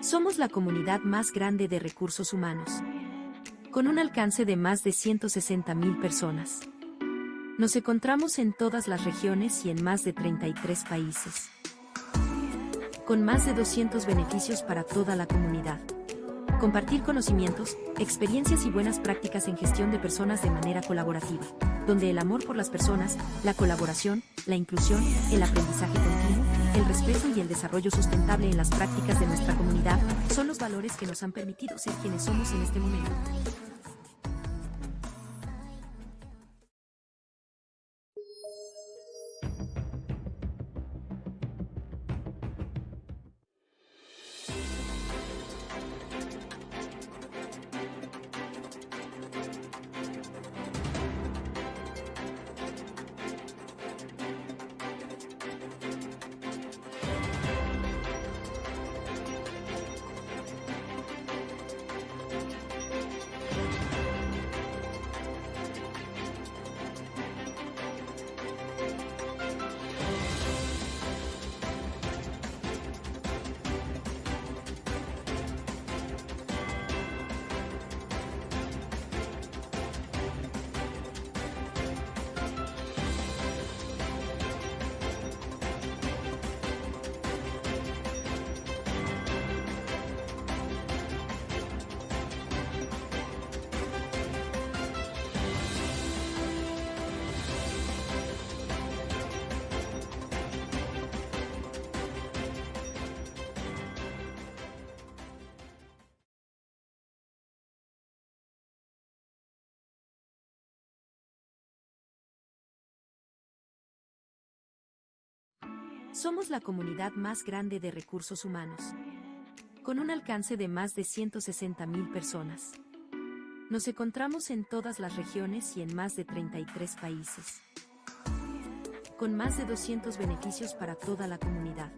Somos la comunidad más grande de recursos humanos, con un alcance de más de 160.000 personas. Nos encontramos en todas las regiones y en más de 33 países, con más de 200 beneficios para toda la comunidad. Compartir conocimientos, experiencias y buenas prácticas en gestión de personas de manera colaborativa, donde el amor por las personas, la colaboración, la inclusión, el aprendizaje continuo, el respeto y el desarrollo sustentable en las prácticas de nuestra comunidad son los valores que nos han permitido ser quienes somos en este momento. Somos la comunidad más grande de recursos humanos, con un alcance de más de 160.000 personas. Nos encontramos en todas las regiones y en más de 33 países, con más de 200 beneficios para toda la comunidad.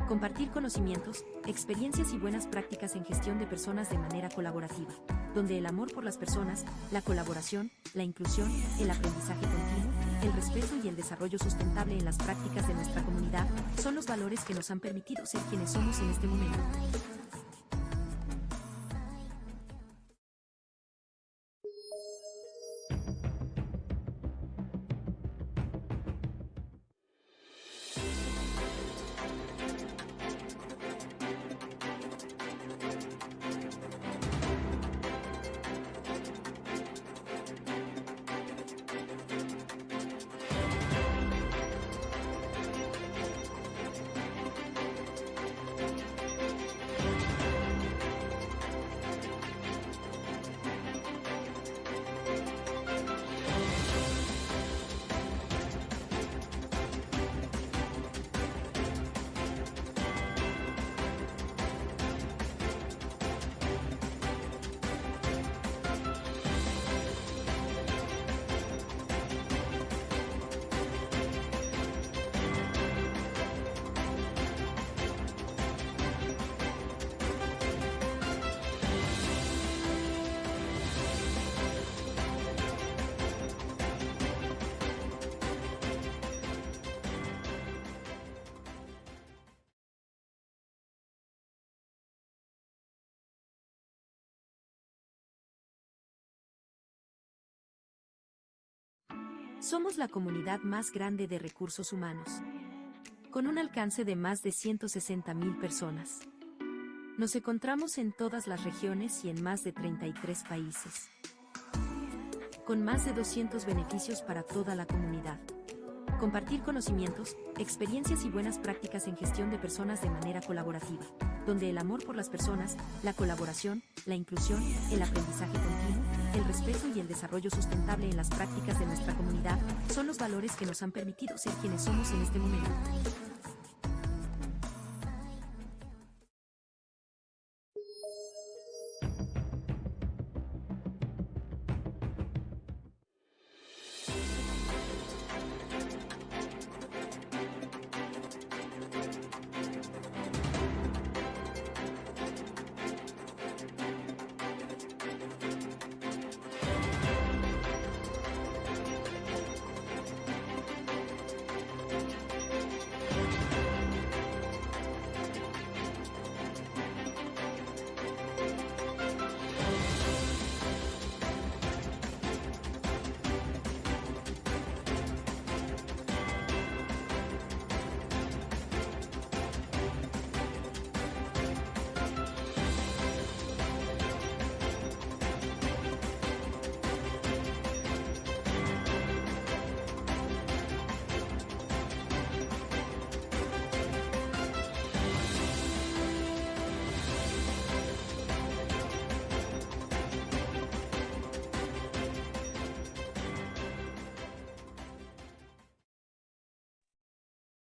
Compartir conocimientos, experiencias y buenas prácticas en gestión de personas de manera colaborativa, donde el amor por las personas, la colaboración, la inclusión, el aprendizaje continuo, el respeto y el desarrollo sustentable en las prácticas de nuestra comunidad son los valores que nos han permitido ser quienes somos en este momento. Somos la comunidad más grande de recursos humanos, con un alcance de más de 160.000 personas. Nos encontramos en todas las regiones y en más de 33 países, con más de 200 beneficios para toda la comunidad. Compartir conocimientos, experiencias y buenas prácticas en gestión de personas de manera colaborativa, donde el amor por las personas, la colaboración, la inclusión, el aprendizaje continuo, el respeto y el desarrollo sustentable en las prácticas de nuestra comunidad son los valores que nos han permitido ser quienes somos en este momento.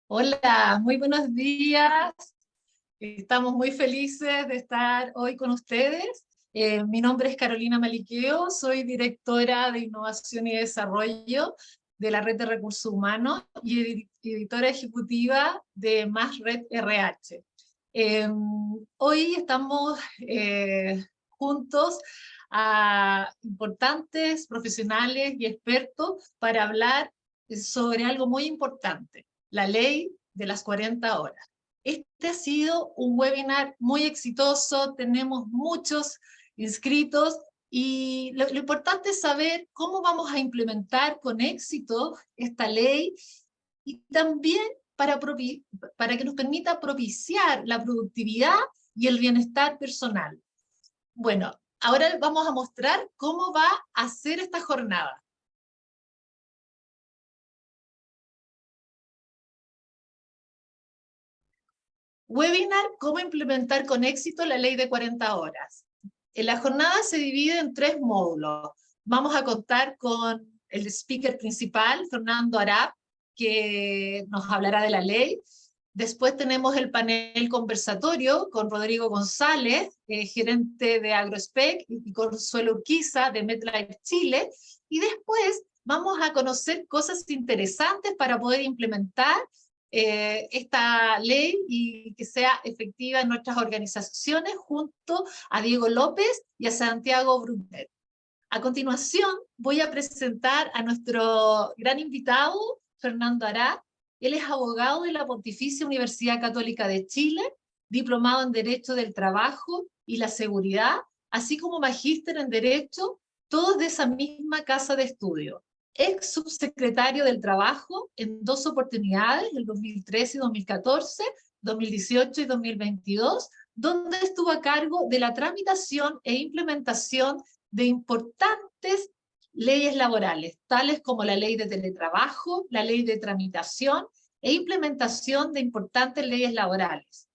Hola, muy buenos días. Estamos muy felices de estar hoy con ustedes. Mi nombre es Carolina Maliqueo, soy directora de Innovación y Desarrollo de la Red de Recursos Humanos y editora ejecutiva de Más Red RH. Eh, Hoy estamos juntos a importantes profesionales y expertos para hablar sobre algo muy importante, la ley de las 40 horas. Este ha sido un webinar muy exitoso, tenemos muchos inscritos y lo importante es saber cómo vamos a implementar con éxito esta ley y también para que nos permita propiciar la productividad y el bienestar personal. Bueno, ahora vamos a mostrar cómo va a ser esta jornada. Webinar, cómo implementar con éxito la ley de 40 horas. La jornada se divide en 3 módulos. Vamos a contar con el speaker principal, Fernando Arap, que nos hablará de la ley. Después tenemos el panel conversatorio con Rodrigo González, gerente de AgroSpec, y Consuelo Urquiza de MetLife Chile. Y después vamos a conocer cosas interesantes para poder implementar esta ley y que sea efectiva en nuestras organizaciones junto a Diego López y a Santiago Brunet. A continuación voy a presentar a nuestro gran invitado, Fernando Ará. Él es abogado de la Pontificia Universidad Católica de Chile, diplomado en Derecho del Trabajo y la Seguridad, así como magíster en Derecho, todos de esa misma casa de estudio. Ex subsecretario del Trabajo en 2 oportunidades, el 2013 y 2014, 2018 y 2022, donde estuvo a cargo de la tramitación e implementación de importantes leyes laborales, tales como la ley de teletrabajo, la ley de tramitación e implementación de importantes leyes laborales.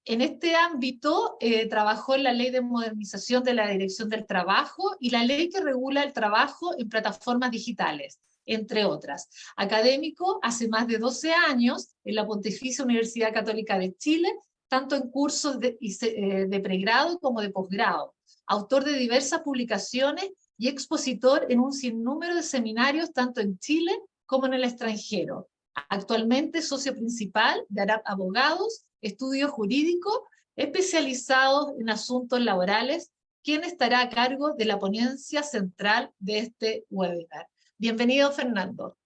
En este ámbito trabajó en la Ley de Modernización de la Dirección del Trabajo y la ley que regula el trabajo en plataformas digitales, entre otras. Académico hace más de 12 años en la Pontificia Universidad Católica de Chile, tanto en cursos de pregrado como de posgrado. Autor de diversas publicaciones y expositor en un sinnúmero de seminarios tanto en Chile como en el extranjero. Actualmente socio principal de Arap Abogados, estudio jurídico especializados en asuntos laborales, quien estará a cargo de la ponencia central de este webinar. Bienvenido, Fernando.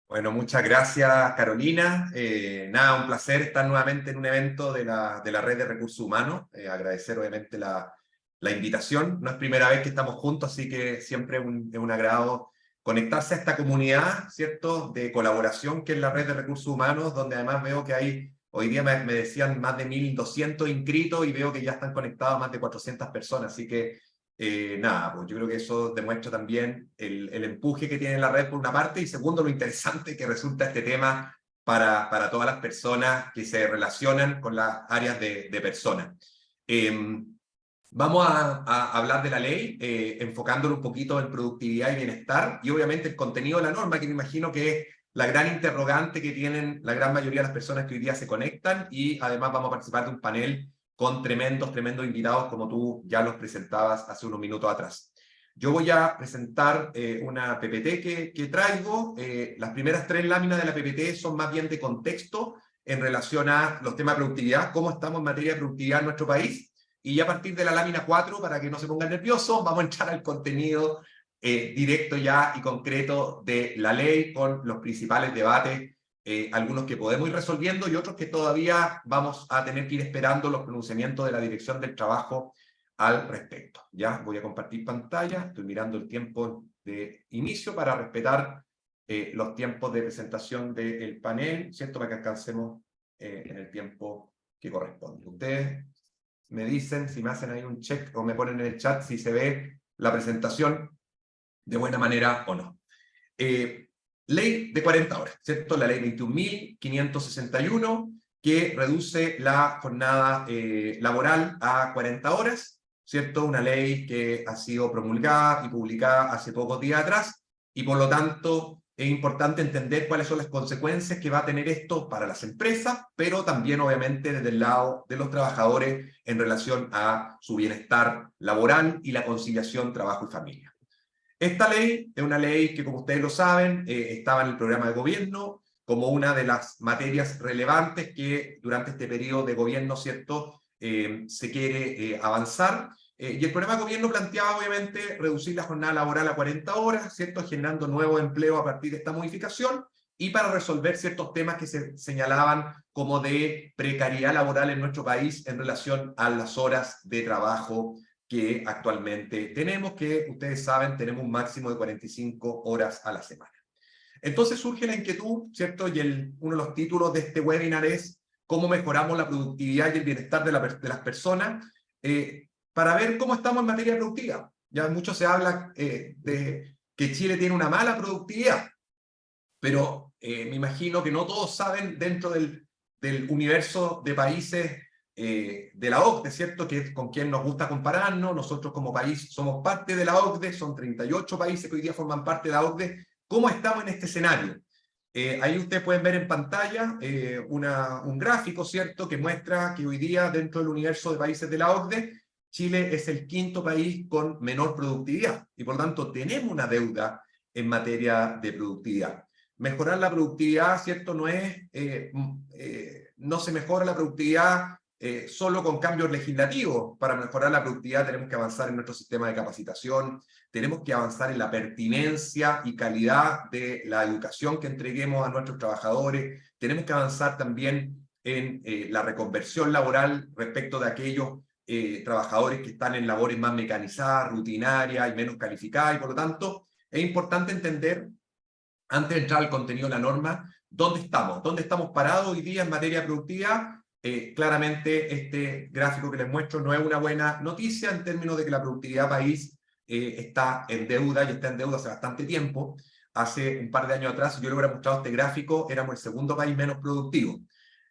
Bueno, muchas gracias, Carolina. Nada, un placer estar nuevamente en un evento de la Red de Recursos Humanos. Agradecer, obviamente, la invitación. No es primera vez que estamos juntos, así que siempre es un agrado conectarse a esta comunidad, ¿cierto?, de colaboración que es la Red de Recursos Humanos, donde además veo que hay, hoy día me decían, más de 1.200 inscritos y veo que ya están conectados más de 400 personas, así que nada, pues yo creo que eso demuestra también el empuje que tiene la red por una parte y segundo lo interesante que resulta este tema para todas las personas que se relacionan con las áreas de personas. Vamos a hablar de la ley, enfocándolo un poquito en productividad y bienestar y obviamente el contenido de la norma, que me imagino que es la gran interrogante que tienen la gran mayoría de las personas que hoy día se conectan y además vamos a participar de un panel con tremendos invitados como tú ya los presentabas hace unos minutos atrás. Yo voy a presentar una PPT que traigo. Las primeras 3 láminas de la PPT son más bien de contexto en relación a los temas de productividad, cómo estamos en materia de productividad en nuestro país. Y ya a partir de la lámina 4, para que no se pongan nerviosos, vamos a entrar al contenido directo ya y concreto de la ley con los principales debates, algunos que podemos ir resolviendo y otros que todavía vamos a tener que ir esperando los pronunciamientos de la Dirección del Trabajo al respecto. Ya voy a compartir pantalla, estoy mirando el tiempo de inicio para respetar los tiempos de presentación del panel, ¿cierto? Para que alcancemos en el tiempo que corresponde. Ustedes me dicen si me hacen ahí un check o me ponen en el chat si se ve la presentación de buena manera o no. Ley de 40 horas, ¿cierto? La ley 21.561 que reduce la jornada laboral a 40 horas, ¿cierto? Una ley que ha sido promulgada y publicada hace pocos días atrás y por lo tanto es importante entender cuáles son las consecuencias que va a tener esto para las empresas, pero también obviamente desde el lado de los trabajadores en relación a su bienestar laboral y la conciliación trabajo y familia. Esta ley es una ley que, como ustedes lo saben, estaba en el programa de gobierno como una de las materias relevantes que durante este periodo de gobierno, ¿cierto?, se quiere avanzar. Y el programa de gobierno planteaba, obviamente, reducir la jornada laboral a 40 horas, ¿cierto?, generando nuevo empleo a partir de esta modificación, y para resolver ciertos temas que se señalaban como de precariedad laboral en nuestro país en relación a las horas de trabajo que actualmente tenemos, que ustedes saben, tenemos un máximo de 45 horas a la semana. Entonces surge la inquietud, ¿cierto? Y uno de los títulos de este webinar es cómo mejoramos la productividad y el bienestar de las personas, para ver cómo estamos en materia productiva. Ya mucho se habla de que Chile tiene una mala productividad, pero me imagino que no todos saben dentro del universo de países de la OCDE, ¿cierto?, que es con quien nos gusta compararnos. Nosotros como país somos parte de la OCDE, son 38 países que hoy día forman parte de la OCDE. ¿Cómo estamos en este escenario? Ahí ustedes pueden ver en pantalla un gráfico, ¿cierto?, que muestra que hoy día dentro del universo de países de la OCDE, Chile es el quinto país con menor productividad y por lo tanto tenemos una deuda en materia de productividad. Mejorar la productividad, ¿cierto?, no se mejora la productividad solo con cambios legislativos. Para mejorar la productividad tenemos que avanzar en nuestro sistema de capacitación, tenemos que avanzar en la pertinencia y calidad de la educación que entreguemos a nuestros trabajadores, tenemos que avanzar también en la reconversión laboral respecto de aquellos trabajadores que están en labores más mecanizadas, rutinarias y menos calificadas, y por lo tanto es importante entender, antes de entrar al contenido de la norma, dónde estamos parados hoy día en materia de productividad. Claramente este gráfico que les muestro no es una buena noticia en términos de que la productividad país está en deuda, y está en deuda hace bastante tiempo. Hace un par de años atrás, si yo le hubiera mostrado este gráfico, éramos el segundo país menos productivo.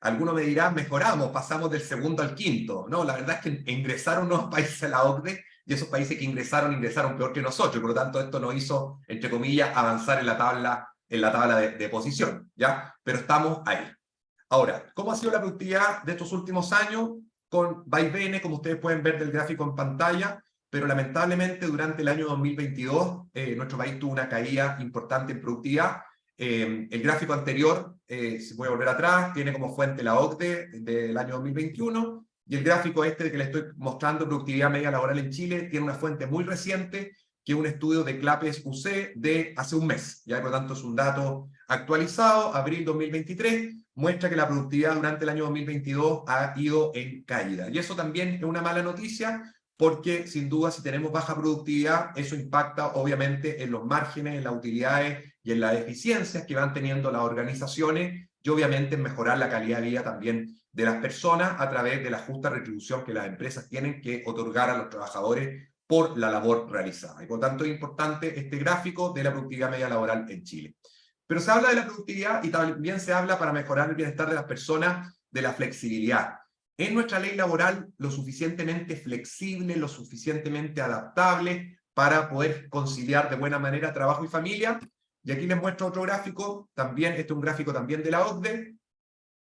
Algunos me dirán, mejoramos, pasamos del segundo al quinto. No, la verdad es que ingresaron nuevos países a la OCDE, y esos países que ingresaron peor que nosotros, y por lo tanto esto nos hizo, entre comillas, avanzar en la tabla de posición, ¿ya? Pero estamos ahí. Ahora, ¿cómo ha sido la productividad de estos últimos años? Con vaivenes, como ustedes pueden ver del gráfico en pantalla, pero lamentablemente durante el año 2022 nuestro país tuvo una caída importante en productividad. El gráfico anterior, si voy a volver atrás, tiene como fuente la OCDE del año 2021, y el gráfico este que les estoy mostrando, productividad media laboral en Chile, tiene una fuente muy reciente, que es un estudio de Clapes UC de hace un mes, ya, por lo tanto es un dato actualizado, abril 2023, muestra que la productividad durante el año 2022 ha ido en caída. Y eso también es una mala noticia, porque sin duda si tenemos baja productividad, eso impacta obviamente en los márgenes, en las utilidades y en las eficiencias que van teniendo las organizaciones, y obviamente en mejorar la calidad de vida también de las personas a través de la justa retribución que las empresas tienen que otorgar a los trabajadores por la labor realizada. Y por tanto es importante este gráfico de la productividad media laboral en Chile. Pero se habla de la productividad y también se habla, para mejorar el bienestar de las personas, de la flexibilidad. ¿Es nuestra ley laboral lo suficientemente flexible, lo suficientemente adaptable para poder conciliar de buena manera trabajo y familia? Y aquí les muestro otro gráfico, también, este es un gráfico también de la OCDE,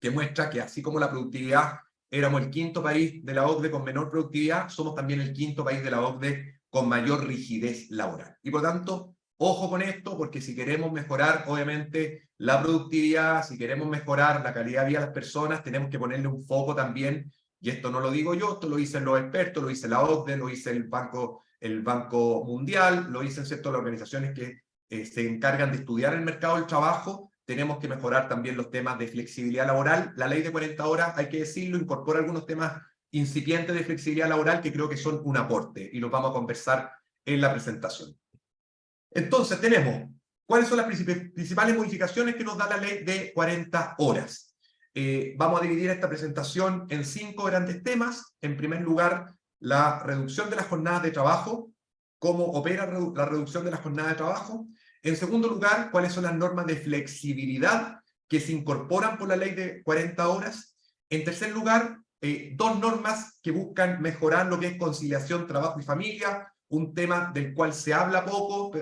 que muestra que así como la productividad éramos el quinto país de la OCDE con menor productividad, somos también el quinto país de la OCDE con mayor rigidez laboral. Y por tanto, ojo con esto, porque si queremos mejorar, obviamente, la productividad, si queremos mejorar la calidad de vida de las personas, tenemos que ponerle un foco también, y esto no lo digo yo, esto lo dicen los expertos, lo dice la OCDE, lo dice el Banco Mundial, lo dicen, ¿cierto?, las organizaciones que se encargan de estudiar el mercado del trabajo. Tenemos que mejorar también los temas de flexibilidad laboral. La ley de 40 horas, hay que decirlo, incorpora algunos temas incipientes de flexibilidad laboral que creo que son un aporte, y los vamos a conversar en la presentación. Entonces tenemos, ¿cuáles son las principales modificaciones que nos da la ley de 40 horas? Vamos a dividir esta presentación en 5 grandes temas. En primer lugar, la reducción de las jornadas de trabajo, cómo opera la reducción de las jornadas de trabajo. En segundo lugar, cuáles son las normas de flexibilidad que se incorporan por la ley de 40 horas. En tercer lugar, 2 normas que buscan mejorar lo que es conciliación trabajo y familia, un tema del cual se habla poco,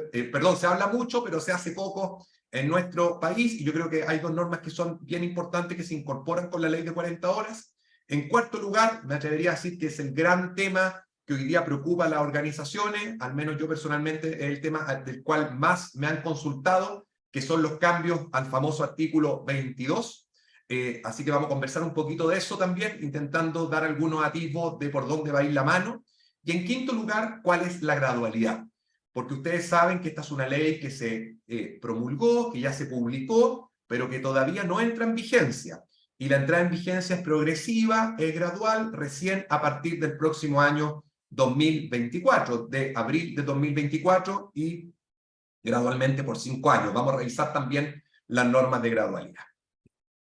se habla mucho, pero se hace poco en nuestro país, y yo creo que hay dos normas que son bien importantes que se incorporan con la ley de 40 horas. En cuarto lugar, me atrevería a decir que es el gran tema que hoy día preocupa a las organizaciones, al menos yo personalmente, es el tema del cual más me han consultado, que son los cambios al famoso artículo 22. Así que vamos a conversar un poquito de eso también, intentando dar algunos atisbos de por dónde va a ir la mano. Y en quinto lugar, ¿cuál es la gradualidad? Porque ustedes saben que esta es una ley que se promulgó, que ya se publicó, pero que todavía no entra en vigencia. Y la entrada en vigencia es progresiva, es gradual, recién a partir del próximo año 2024, de abril de 2024 y gradualmente por 5 años. Vamos a revisar también las normas de gradualidad.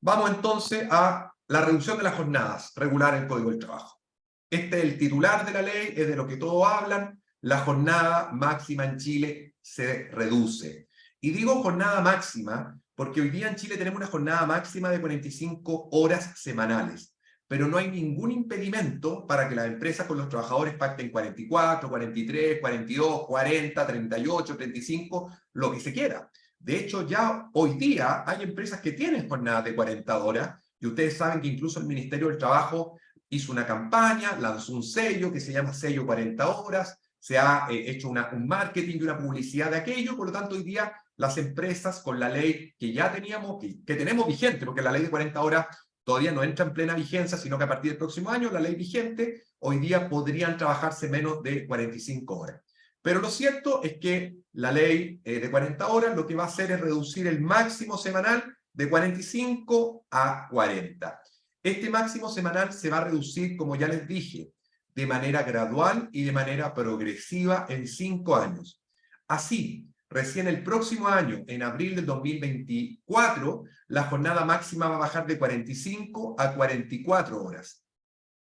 Vamos entonces a la reducción de las jornadas, regular el Código del Trabajo. Este es el titular de la ley, es de lo que todos hablan. La jornada máxima en Chile se reduce. Y digo jornada máxima porque hoy día en Chile tenemos una jornada máxima de 45 horas semanales, pero no hay ningún impedimento para que las empresas con los trabajadores pacten 44, 43, 42, 40, 38, 35, lo que se quiera. De hecho, ya hoy día hay empresas que tienen jornadas de 40 horas, y ustedes saben que incluso el Ministerio del Trabajo hizo una campaña, lanzó un sello que se llama Sello 40 Horas, se ha hecho un marketing y una publicidad de aquello, por lo tanto hoy día las empresas con la ley que ya teníamos, que tenemos vigente, porque la ley de 40 horas todavía no entra en plena vigencia, sino que a partir del próximo año, la ley vigente, hoy día podrían trabajarse menos de 45 horas. Pero lo cierto es que la ley de 40 horas lo que va a hacer es reducir el máximo semanal de 45 a 40. Este máximo semanal se va a reducir, como ya les dije, de manera gradual y de manera progresiva en 5 años. Así, recién el próximo año, en abril del 2024, la jornada máxima va a bajar de 45 a 44 horas.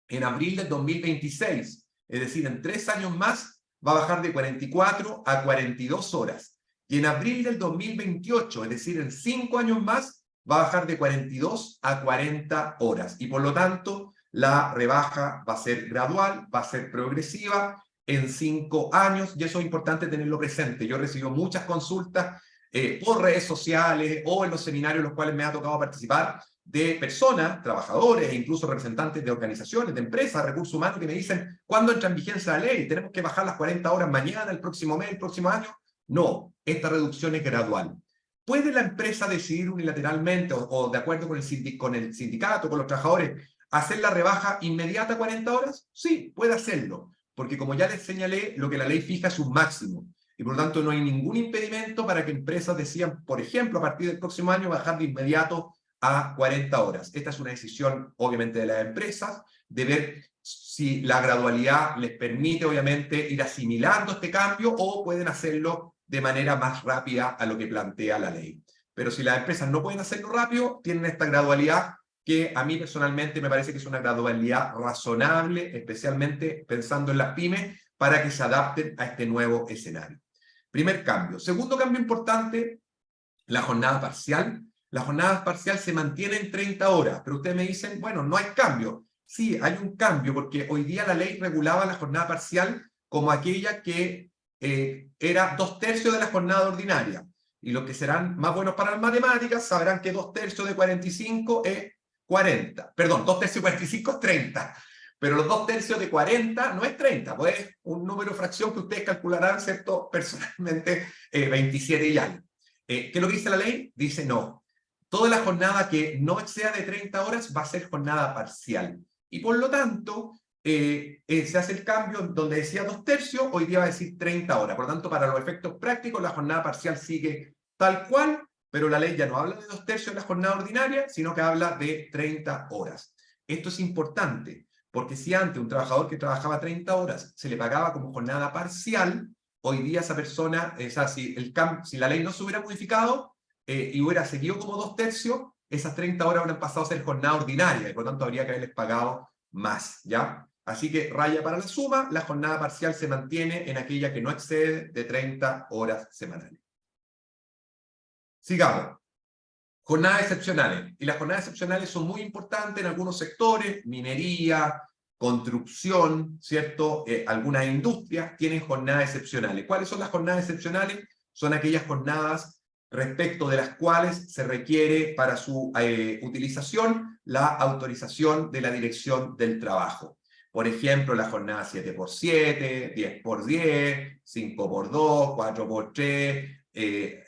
En abril del 2026, es decir, en 3 años más, va a bajar de 44 a 42 horas. Y en abril del 2028, es decir, en 5 años más, va a bajar de 42 a 40 horas. Y por lo tanto, la rebaja va a ser gradual, va a ser progresiva en 5 años, y eso es importante tenerlo presente. Yo recibo muchas consultas por redes sociales o en los seminarios en los cuales me ha tocado participar de personas, trabajadores e incluso representantes de organizaciones, de empresas, recursos humanos, que me dicen, ¿cuándo entra en vigencia la ley? ¿Tenemos que bajar las 40 horas mañana, el próximo mes, el próximo año? No, esta reducción es gradual. ¿Puede la empresa decidir unilateralmente o de acuerdo con el sindicato, con los trabajadores, hacer la rebaja inmediata a 40 horas? Sí, puede hacerlo, porque como ya les señalé, lo que la ley fija es un máximo. Y por lo tanto no hay ningún impedimento para que empresas decidan, por ejemplo, a partir del próximo año, bajar de inmediato a 40 horas. Esta es una decisión, obviamente, de las empresas, de ver si la gradualidad les permite, obviamente, ir asimilando este cambio o pueden hacerlo de manera más rápida a lo que plantea la ley. Pero si las empresas no pueden hacerlo rápido, tienen esta gradualidad que a mí personalmente me parece que es una gradualidad razonable, especialmente pensando en las pymes, para que se adapten a este nuevo escenario. Primer cambio. Segundo cambio importante, la jornada parcial. La jornada parcial se mantiene en 30 horas, pero ustedes me dicen, bueno, no hay cambio. Sí, hay un cambio, porque hoy día la ley regulaba la jornada parcial como aquella que era 2/3 de la jornada ordinaria. Y los que serán más buenos para las matemáticas sabrán que 2/3 de 45 es 40. Perdón, 2/3 de 45 es 30. Pero los 2/3 de 40 no es 30, pues es un número de fracción que ustedes calcularán, ¿cierto? Personalmente, 27 y algo. ¿Qué es lo que dice la ley? Dice no. Toda la jornada que no exceda de 30 horas va a ser jornada parcial. Y por lo tanto, se hace el cambio donde decía 2/3, hoy día va a decir 30 horas. Por lo tanto, para los efectos prácticos, la jornada parcial sigue tal cual, pero la ley ya no habla de 2/3 de la jornada ordinaria, sino que habla de 30 horas. Esto es importante, porque si antes un trabajador que trabajaba 30 horas se le pagaba como jornada parcial, hoy día esa persona, si la ley no se hubiera modificado y hubiera seguido como 2/3, esas 30 horas hubieran pasado a ser jornada ordinaria y por lo tanto habría que haberles pagado más, ¿ya? Así que raya para la suma, la jornada parcial se mantiene en aquella que no excede de 30 horas semanales. Sigamos. Jornadas excepcionales. Y las jornadas excepcionales son muy importantes en algunos sectores, minería, construcción, ¿cierto? Algunas industrias tienen jornadas excepcionales. ¿Cuáles son las jornadas excepcionales? Son aquellas jornadas respecto de las cuales se requiere para su utilización la autorización de la Dirección del Trabajo. Por ejemplo, la jornada 7x7, 10x10, 5x2, 4x3.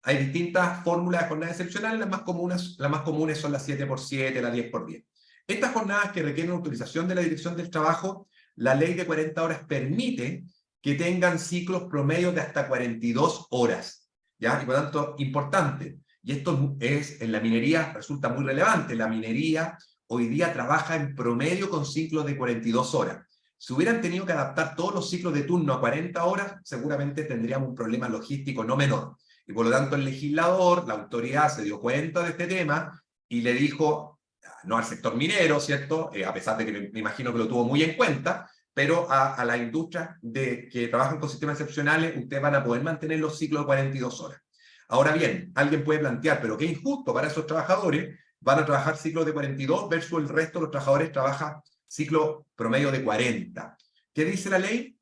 Hay distintas fórmulas de jornada excepcional, las más comunes son las 7x7, las 10x10. Estas jornadas que requieren autorización de la Dirección del Trabajo, la ley de 40 horas permite que tengan ciclos promedios de hasta 42 horas. ¿Ya? Y por tanto, importante. Y esto es, en la minería resulta muy relevante. La minería hoy día trabaja en promedio con ciclos de 42 horas. Si hubieran tenido que adaptar todos los ciclos de turno a 40 horas, seguramente tendríamos un problema logístico no menor. Y por lo tanto el legislador, la autoridad, se dio cuenta de este tema y le dijo, no al sector minero, ¿cierto? A pesar de que me imagino que lo tuvo muy en cuenta, pero a la industria que trabajan con sistemas excepcionales, ustedes van a poder mantener los ciclos de 42 horas. Ahora bien, alguien puede plantear, pero qué injusto para esos trabajadores, van a trabajar ciclos de 42 versus el resto de los trabajadores trabaja ciclo promedio de 40. ¿Qué dice la ley?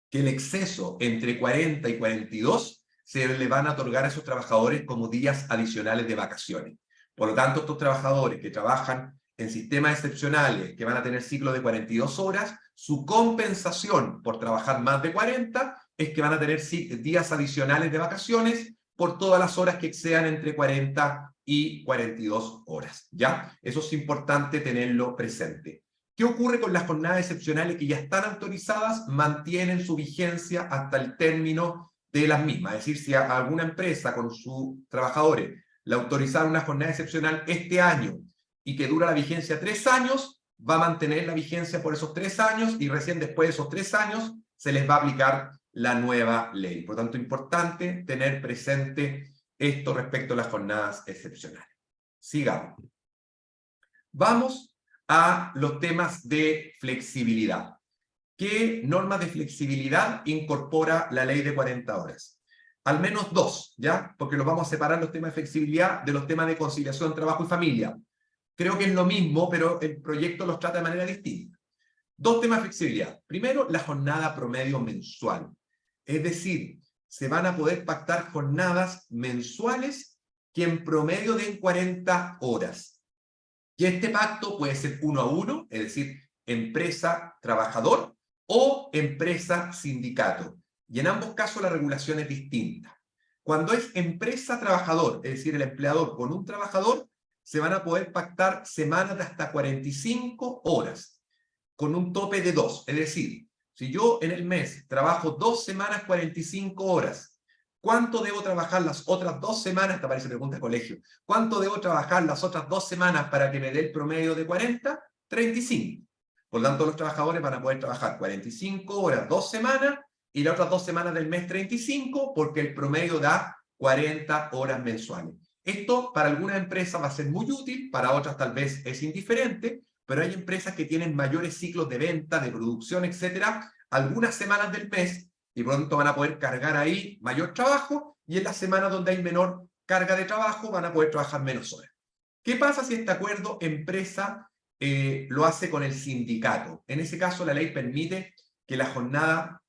Que el exceso entre 40 y 42 se le van a otorgar a esos trabajadores como días adicionales de vacaciones. Por lo tanto, estos trabajadores que trabajan en sistemas excepcionales, que van a tener ciclos de 42 horas, su compensación por trabajar más de 40 es que van a tener días adicionales de vacaciones por todas las horas que excedan entre 40 y 42 horas, ¿ya? Eso es importante tenerlo presente. ¿Qué ocurre con las jornadas excepcionales que ya están autorizadas? Mantienen su vigencia hasta el término de las mismas. Es decir, si a alguna empresa con sus trabajadores le autorizaron una jornada excepcional este año y que dura la vigencia 3 años, va a mantener la vigencia por esos 3 años y recién después de esos 3 años se les va a aplicar la nueva ley. Por lo tanto, importante tener presente esto respecto a las jornadas excepcionales. Sigamos. Vamos a los temas de flexibilidad. ¿Qué normas de flexibilidad incorpora la ley de 40 horas? Al menos 2, ¿ya? Porque los vamos a separar los temas de flexibilidad de los temas de conciliación, trabajo y familia. Creo que es lo mismo, pero el proyecto los trata de manera distinta. 2 temas de flexibilidad. Primero, la jornada promedio mensual. Es decir, se van a poder pactar jornadas mensuales que en promedio den 40 horas. Y este pacto puede ser 1 a 1, es decir, empresa-trabajador o empresa-sindicato. Y en ambos casos la regulación es distinta. Cuando es empresa-trabajador, es decir, el empleador con un trabajador, se van a poder pactar semanas de hasta 45 horas, con un tope de 2. Es decir, si yo en el mes trabajo 2 semanas 45 horas, ¿cuánto debo trabajar las otras 2 semanas? Esta parece pregunta de colegio. ¿Cuánto debo trabajar las otras 2 semanas para que me dé el promedio de 40? 35. Por lo tanto, los trabajadores van a poder trabajar 45 horas 2 semanas y las otras 2 semanas del mes 35 porque el promedio da 40 horas mensuales. Esto para algunas empresas va a ser muy útil, para otras tal vez es indiferente, pero hay empresas que tienen mayores ciclos de venta, de producción, etcétera, algunas semanas del mes, y por lo tanto van a poder cargar ahí mayor trabajo, y en las semanas donde hay menor carga de trabajo van a poder trabajar menos horas. ¿Qué pasa si este acuerdo empresa lo hace con el sindicato? En ese caso la ley permite que la jornada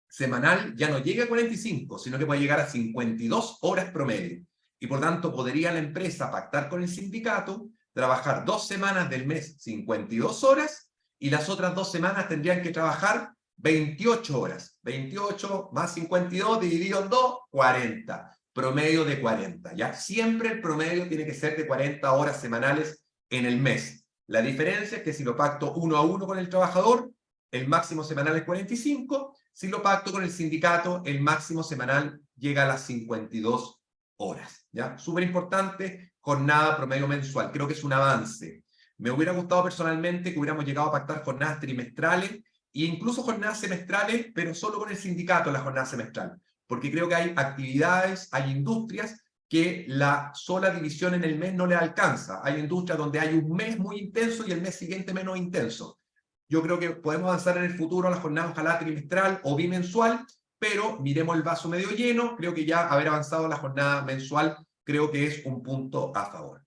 semanal ya no llegue a 45, sino que puede llegar a 52 horas promedio. Y por tanto podría la empresa pactar con el sindicato, trabajar 2 semanas del mes 52 horas y las otras 2 semanas tendrían que trabajar 28 horas. 28 más 52 dividido en 2, 40. Promedio de 40. ¿Ya? Siempre el promedio tiene que ser de 40 horas semanales en el mes. La diferencia es que si lo pacto 1 a 1 con el trabajador, el máximo semanal es 45. Si lo pacto con el sindicato, el máximo semanal llega a las 52 horas. ¿Ya? Súper importante, jornada promedio mensual. Creo que es un avance. Me hubiera gustado personalmente que hubiéramos llegado a pactar jornadas trimestrales e incluso jornadas semestrales, pero solo con el sindicato la jornada semestral. Porque creo que hay actividades, hay industrias que la sola división en el mes no le alcanza. Hay industrias donde hay un mes muy intenso y el mes siguiente menos intenso. Yo creo que podemos avanzar en el futuro a la jornada ojalá trimestral o bimensual, pero miremos el vaso medio lleno. Creo que ya haber avanzado a la jornada mensual creo que es un punto a favor.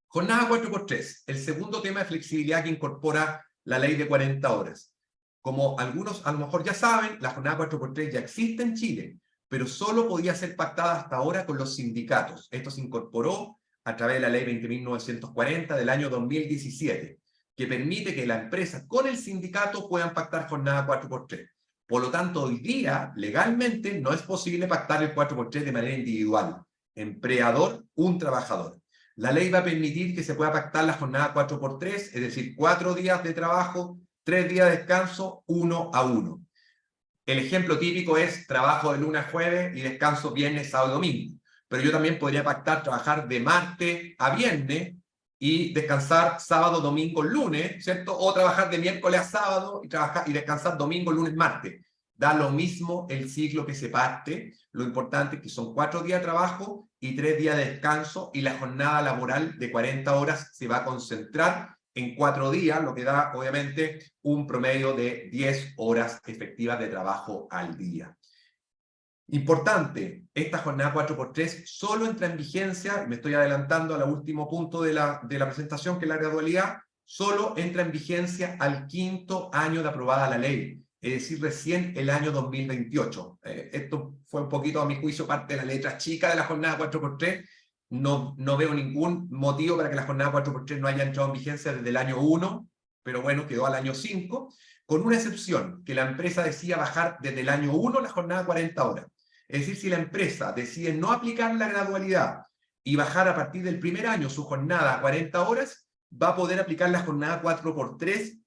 Jornada 4x3, el segundo tema de flexibilidad que incorpora la ley de 40 horas. Como algunos a lo mejor ya saben, la jornada 4x3 ya existe en Chile, pero solo podía ser pactada hasta ahora con los sindicatos. Esto se incorporó a través de la ley 20.940 del año 2017, que permite que la empresa con el sindicato puedan pactar jornada 4x3. Por lo tanto, hoy día, legalmente, no es posible pactar el 4x3 de manera individual. Empleador, un trabajador. La ley va a permitir que se pueda pactar la jornada 4x3, es decir, 4 días de trabajo, 3 días de descanso, 1 a 1. El ejemplo típico es trabajo de lunes a jueves y descanso viernes, sábado y domingo. Pero yo también podría pactar trabajar de martes a viernes y descansar sábado, domingo, lunes, ¿cierto? O trabajar de miércoles a sábado y descansar domingo, lunes, martes. Da lo mismo el ciclo que se parte. Lo importante es que son 4 días de trabajo y 3 días de descanso, y la jornada laboral de 40 horas se va a concentrar en 4 días, lo que da obviamente un promedio de 10 horas efectivas de trabajo al día. Importante, esta jornada 4x3 solo entra en vigencia, me estoy adelantando al último punto de la presentación, que es la gradualidad, solo entra en vigencia al 5º año de aprobada la ley, es decir, recién el año 2028. Esto fue un poquito, a mi juicio, parte de la letra chica de la jornada 4x3. No veo ningún motivo para que la jornada 4x3 no haya entrado en vigencia desde el año 1, pero bueno, quedó al año 5, con una excepción, que la empresa decida bajar desde el año 1 la jornada 40 horas. Es decir, si la empresa decide no aplicar la gradualidad y bajar a partir del primer año su jornada a 40 horas, va a poder aplicar la jornada 4x3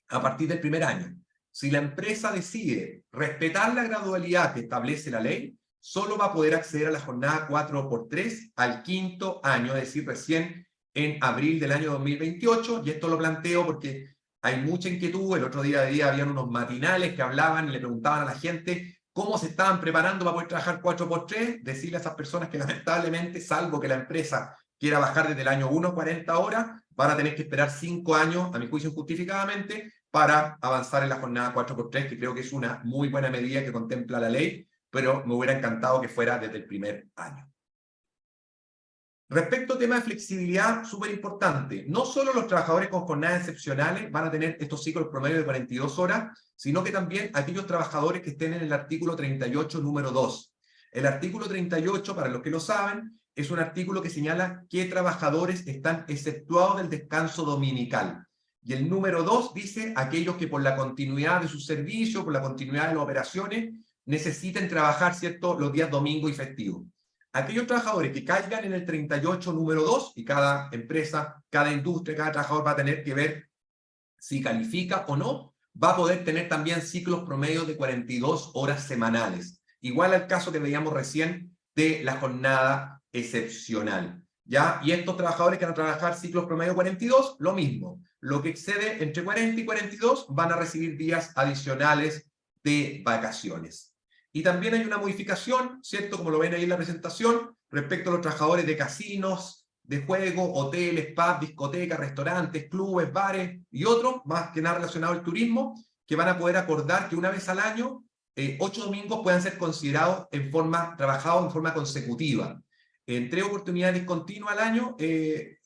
a partir del primer año. Si la empresa decide respetar la gradualidad que establece la ley, solo va a poder acceder a la jornada 4x3 al 5º año, es decir, recién en abril del año 2028, y esto lo planteo porque hay mucha inquietud. El otro día habían unos matinales que hablaban y le preguntaban a la gente cómo se estaban preparando para poder trabajar 4x3, decirle a esas personas que lamentablemente, salvo que la empresa quiera bajar desde el año 1 40 horas, van a tener que esperar 5 años, a mi juicio injustificadamente, para avanzar en la jornada 4x3, que creo que es una muy buena medida que contempla la ley, pero me hubiera encantado que fuera desde el primer año. Respecto al tema de flexibilidad, súper importante, no solo los trabajadores con jornadas excepcionales van a tener estos ciclos promedio de 42 horas, sino que también aquellos trabajadores que estén en el artículo 38, número 2. El artículo 38, para los que lo saben, es un artículo que señala qué trabajadores están exceptuados del descanso dominical. Y el número 2 dice aquellos que por la continuidad de su servicio, por la continuidad de las operaciones, necesiten trabajar, ¿cierto?, los días domingo y festivo. Aquellos trabajadores que caigan en el 38 número 2, y cada empresa, cada industria, cada trabajador va a tener que ver si califica o no, va a poder tener también ciclos promedios de 42 horas semanales, igual al caso que veíamos recién de la jornada excepcional, ¿ya? Y estos trabajadores que van a trabajar ciclos promedio 42, lo mismo, lo que excede entre 40 y 42 van a recibir días adicionales de vacaciones. Y también hay una modificación, ¿cierto?, como lo ven ahí en la presentación, respecto a los trabajadores de casinos, de juego, hoteles, pubs, discotecas, restaurantes, clubes, bares y otros, más que nada relacionados al turismo, que van a poder acordar que una vez al año, 8 domingos puedan ser considerados trabajados en forma consecutiva. En 3 oportunidades continuas al año,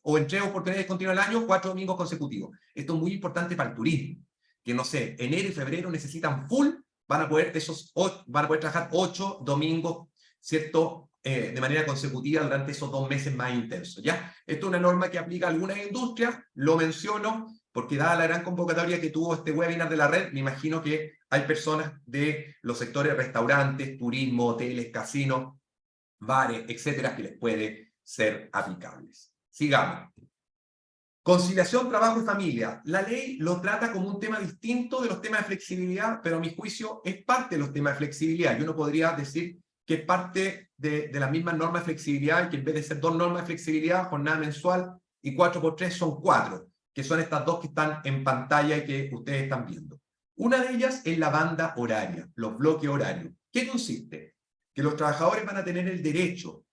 o en 3 oportunidades continuas al año, 4 domingos consecutivos. Esto es muy importante para el turismo, que no sé, enero y febrero necesitan full, van a poder trabajar 8 domingos, ¿cierto?, de manera consecutiva durante esos 2 meses más intensos, ¿ya? Esto es una norma que aplica a algunas industrias, lo menciono porque dada la gran convocatoria que tuvo este webinar de la red, me imagino que hay personas de los sectores restaurantes, turismo, hoteles, casinos, bares, etcétera, que les puede ser aplicables. Sigamos. Conciliación, trabajo y familia. La ley lo trata como un tema distinto de los temas de flexibilidad, pero a mi juicio es parte de los temas de flexibilidad. Yo no podría decir que es parte de la misma norma de flexibilidad, y que en vez de ser 2 normas de flexibilidad, jornada mensual y 4x3 son 4, que son estas 2 que están en pantalla y que ustedes están viendo. Una de ellas es la banda horaria, los bloques horarios. ¿Qué consiste? Que los trabajadores van a tener el derecho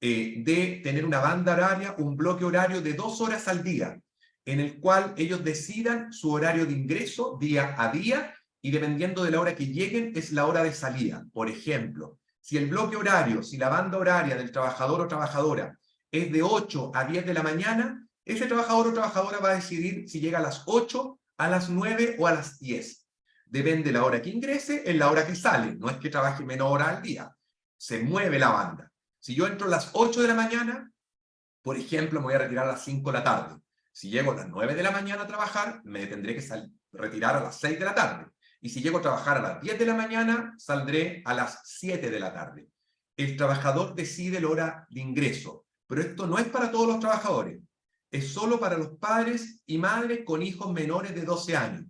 de tener una banda horaria, un bloque horario de 2 horas al día, en el cual ellos decidan su horario de ingreso día a día, y dependiendo de la hora que lleguen es la hora de salida. Por ejemplo, si el bloque horario, si la banda horaria del trabajador o trabajadora es de 8 a 10 de la mañana, ese trabajador o trabajadora va a decidir si llega a las 8, a las 9 o a las 10. Depende de la hora que ingrese, en la hora que sale. No es que trabaje menos horas al día. se mueve la banda. Si yo entro a las 8 de la mañana, por ejemplo, me voy a retirar a las 5 de la tarde. Si llego a las 9 de la mañana a trabajar, me tendré que retirar a las 6 de la tarde. Y si llego a trabajar a las 10 de la mañana, saldré a las 7 de la tarde. El trabajador decide la hora de ingreso, pero esto no es para todos los trabajadores. Es solo para los padres y madres con hijos menores de 12 años.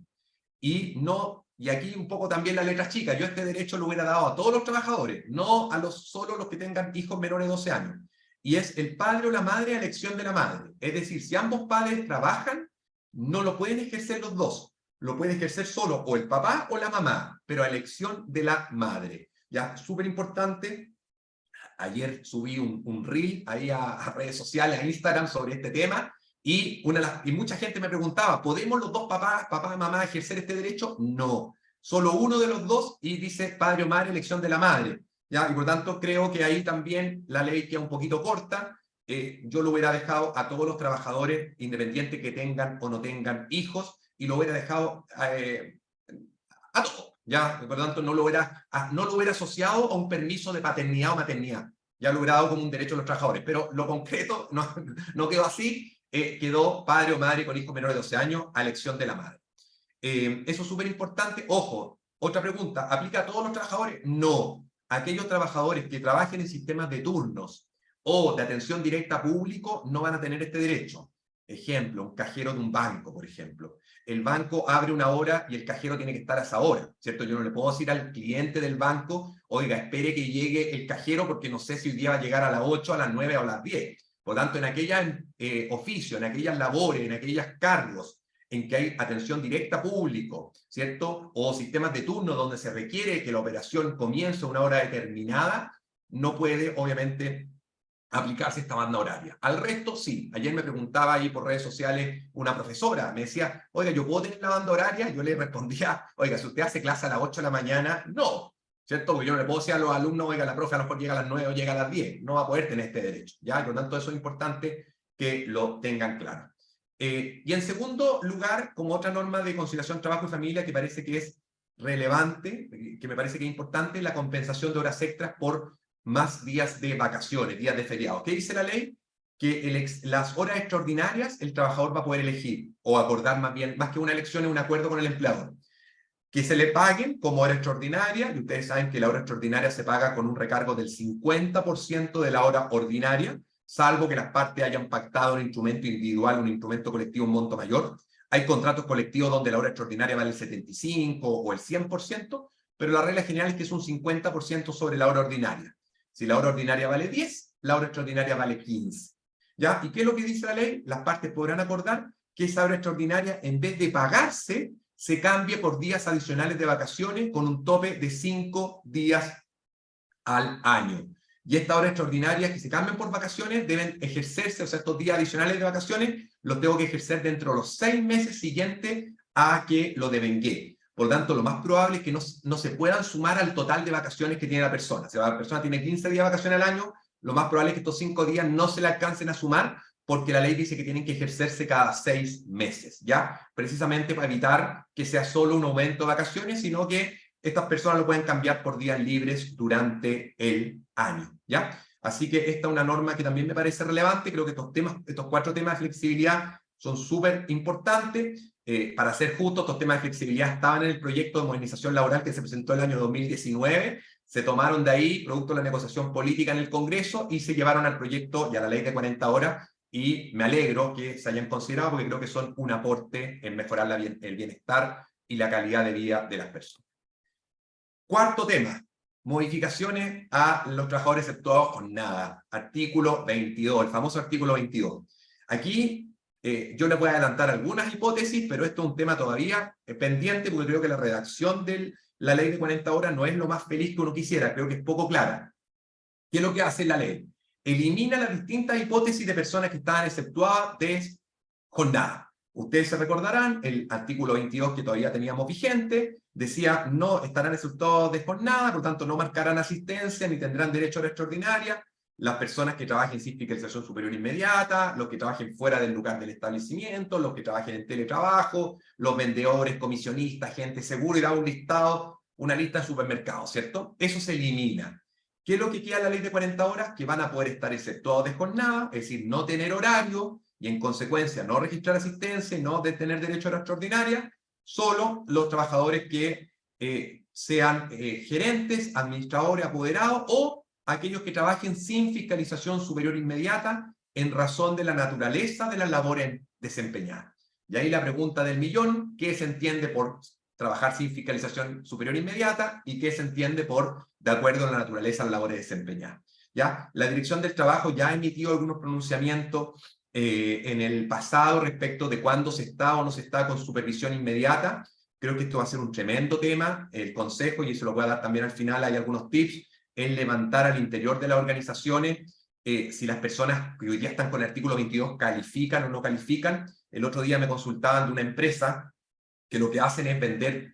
Y aquí un poco también la letra chica. Yo este derecho lo hubiera dado a todos los trabajadores, no a solo los que tengan hijos menores de 12 años. Y es el padre o la madre a elección de la madre. Es decir, si ambos padres trabajan, no lo pueden ejercer los dos. Lo puede ejercer solo o el papá o la mamá, pero a elección de la madre. Ya, súper importante. Ayer subí un reel ahí a redes sociales, a Instagram, sobre este tema. Y mucha gente me preguntaba, ¿podemos los dos papá y mamá ejercer este derecho? No. Solo uno de los dos, y dice padre o madre, elección de la madre. ¿Ya? Y por tanto creo que ahí también la ley queda un poquito corta. Yo lo hubiera dejado a todos los trabajadores, independientes que tengan o no tengan hijos, y lo hubiera dejado a todos. ¿Ya? Por tanto no lo hubiera asociado a un permiso de paternidad o maternidad. Ya lo hubiera dado como un derecho a los trabajadores. Pero lo concreto no quedó así. Quedó padre o madre con hijos menores de 12 años a elección de la madre. Eso es súper importante. Ojo, otra pregunta, ¿aplica a todos los trabajadores? No. Aquellos trabajadores que trabajen en sistemas de turnos o de atención directa a público no van a tener este derecho. Ejemplo, un cajero de un banco, por ejemplo. El banco abre una hora y el cajero tiene que estar a esa hora, ¿cierto? Yo no le puedo decir al cliente del banco, oiga, espere que llegue el cajero porque no sé si hoy día va a llegar a las 8, a las 9 o a las 10. Por lo tanto, en aquellos oficios, en aquellas labores, en aquellos cargos en que hay atención directa a público, ¿cierto? O sistemas de turno donde se requiere que la operación comience a una hora determinada, no puede, obviamente, aplicarse esta banda horaria. Al resto, sí. Ayer me preguntaba ahí por redes sociales una profesora, me decía, oiga, ¿yo puedo tener la banda horaria? Yo le respondía, oiga, si usted hace clase a las 8 de la mañana, no. ¿Cierto? Porque yo no le puedo decir a los alumnos, oiga, la profe a lo mejor llega a las 9 o llega a las 10. No va a poder tener este derecho. ¿Ya? Y por lo tanto, eso es importante que lo tengan claro. Y en segundo lugar, como otra norma de conciliación trabajo y familia que parece que es relevante, que me parece que es importante, la compensación de horas extras por más días de vacaciones, días de feriado. ¿Qué dice la ley? Que las horas extraordinarias el trabajador va a poder elegir o acordar más bien, más que una elección, es un acuerdo con el empleador. Que se le paguen como hora extraordinaria, y ustedes saben que la hora extraordinaria se paga con un recargo del 50% de la hora ordinaria, salvo que las partes hayan pactado un instrumento individual, un instrumento colectivo, un monto mayor. Hay contratos colectivos donde la hora extraordinaria vale el 75% o el 100%, pero la regla general es que es un 50% sobre la hora ordinaria. Si la hora ordinaria vale 10, la hora extraordinaria vale 15. ¿Ya? ¿Y qué es lo que dice la ley? Las partes podrán acordar que esa hora extraordinaria, en vez de pagarse, se cambie por días adicionales de vacaciones con un tope de 5 días al año. Y estas horas extraordinarias que se cambien por vacaciones deben ejercerse, o sea, estos días adicionales de vacaciones los tengo que ejercer dentro de los 6 meses siguientes a que lo devengué. Por lo tanto, lo más probable es que no se puedan sumar al total de vacaciones que tiene la persona. Si la persona tiene 15 días de vacaciones al año, lo más probable es que estos 5 días no se le alcancen a sumar, porque la ley dice que tienen que ejercerse cada 6 meses, ¿ya? Precisamente para evitar que sea solo un aumento de vacaciones, sino que estas personas lo pueden cambiar por días libres durante el año, ¿ya? Así que esta es una norma que también me parece relevante. Creo que estos 4 temas de flexibilidad son súper importantes. Para ser justo, estos temas de flexibilidad estaban en el proyecto de modernización laboral que se presentó el año 2019, se tomaron de ahí, producto de la negociación política en el Congreso, y se llevaron al proyecto y a la ley de 40 horas, y me alegro que se hayan considerado porque creo que son un aporte en mejorar el bienestar y la calidad de vida de las personas. Cuarto tema, modificaciones a los trabajadores efectuados con nada. Artículo 22, el famoso artículo 22. Aquí yo les voy a adelantar algunas hipótesis, pero esto es un tema todavía pendiente porque creo que la redacción de la ley de 40 horas no es lo más feliz que uno quisiera, creo que es poco clara. ¿Qué es lo que hace la ley? Elimina las distintas hipótesis de personas que estaban exceptuadas de jornada. Ustedes se recordarán, el artículo 22 que todavía teníamos vigente, decía no estarán exceptuados de jornada, por lo tanto no marcarán asistencia ni tendrán derecho a hora extraordinaria las personas que trabajen sin fiscalización superior inmediata, los que trabajen fuera del lugar del establecimiento, los que trabajen en teletrabajo, los vendedores, comisionistas, gente seguro, y da un listado, una lista de supermercados, ¿cierto? Eso se elimina. ¿Qué es lo que queda en la ley de 40 horas? Que van a poder estar exceptuados de jornada, es decir, no tener horario y en consecuencia no registrar asistencia y no tener derecho a hora extraordinaria, solo los trabajadores que sean gerentes, administradores, apoderados o aquellos que trabajen sin fiscalización superior inmediata en razón de la naturaleza de las labores desempeñadas. Y ahí la pregunta del millón, ¿qué se entiende por trabajar sin fiscalización superior inmediata y qué se entiende por de acuerdo a la naturaleza de las labores desempeñadas? ¿Ya? La Dirección del Trabajo ya ha emitido algunos pronunciamientos en el pasado respecto de cuándo se está o no se está con supervisión inmediata. Creo que esto va a ser un tremendo tema. El Consejo, y eso lo voy a dar también al final, hay algunos tips en levantar al interior de las organizaciones si las personas que hoy día están con el artículo 22 califican o no califican. El otro día me consultaban de una empresa que lo que hacen es vender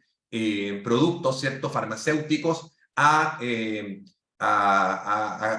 productos, ¿cierto?, farmacéuticos a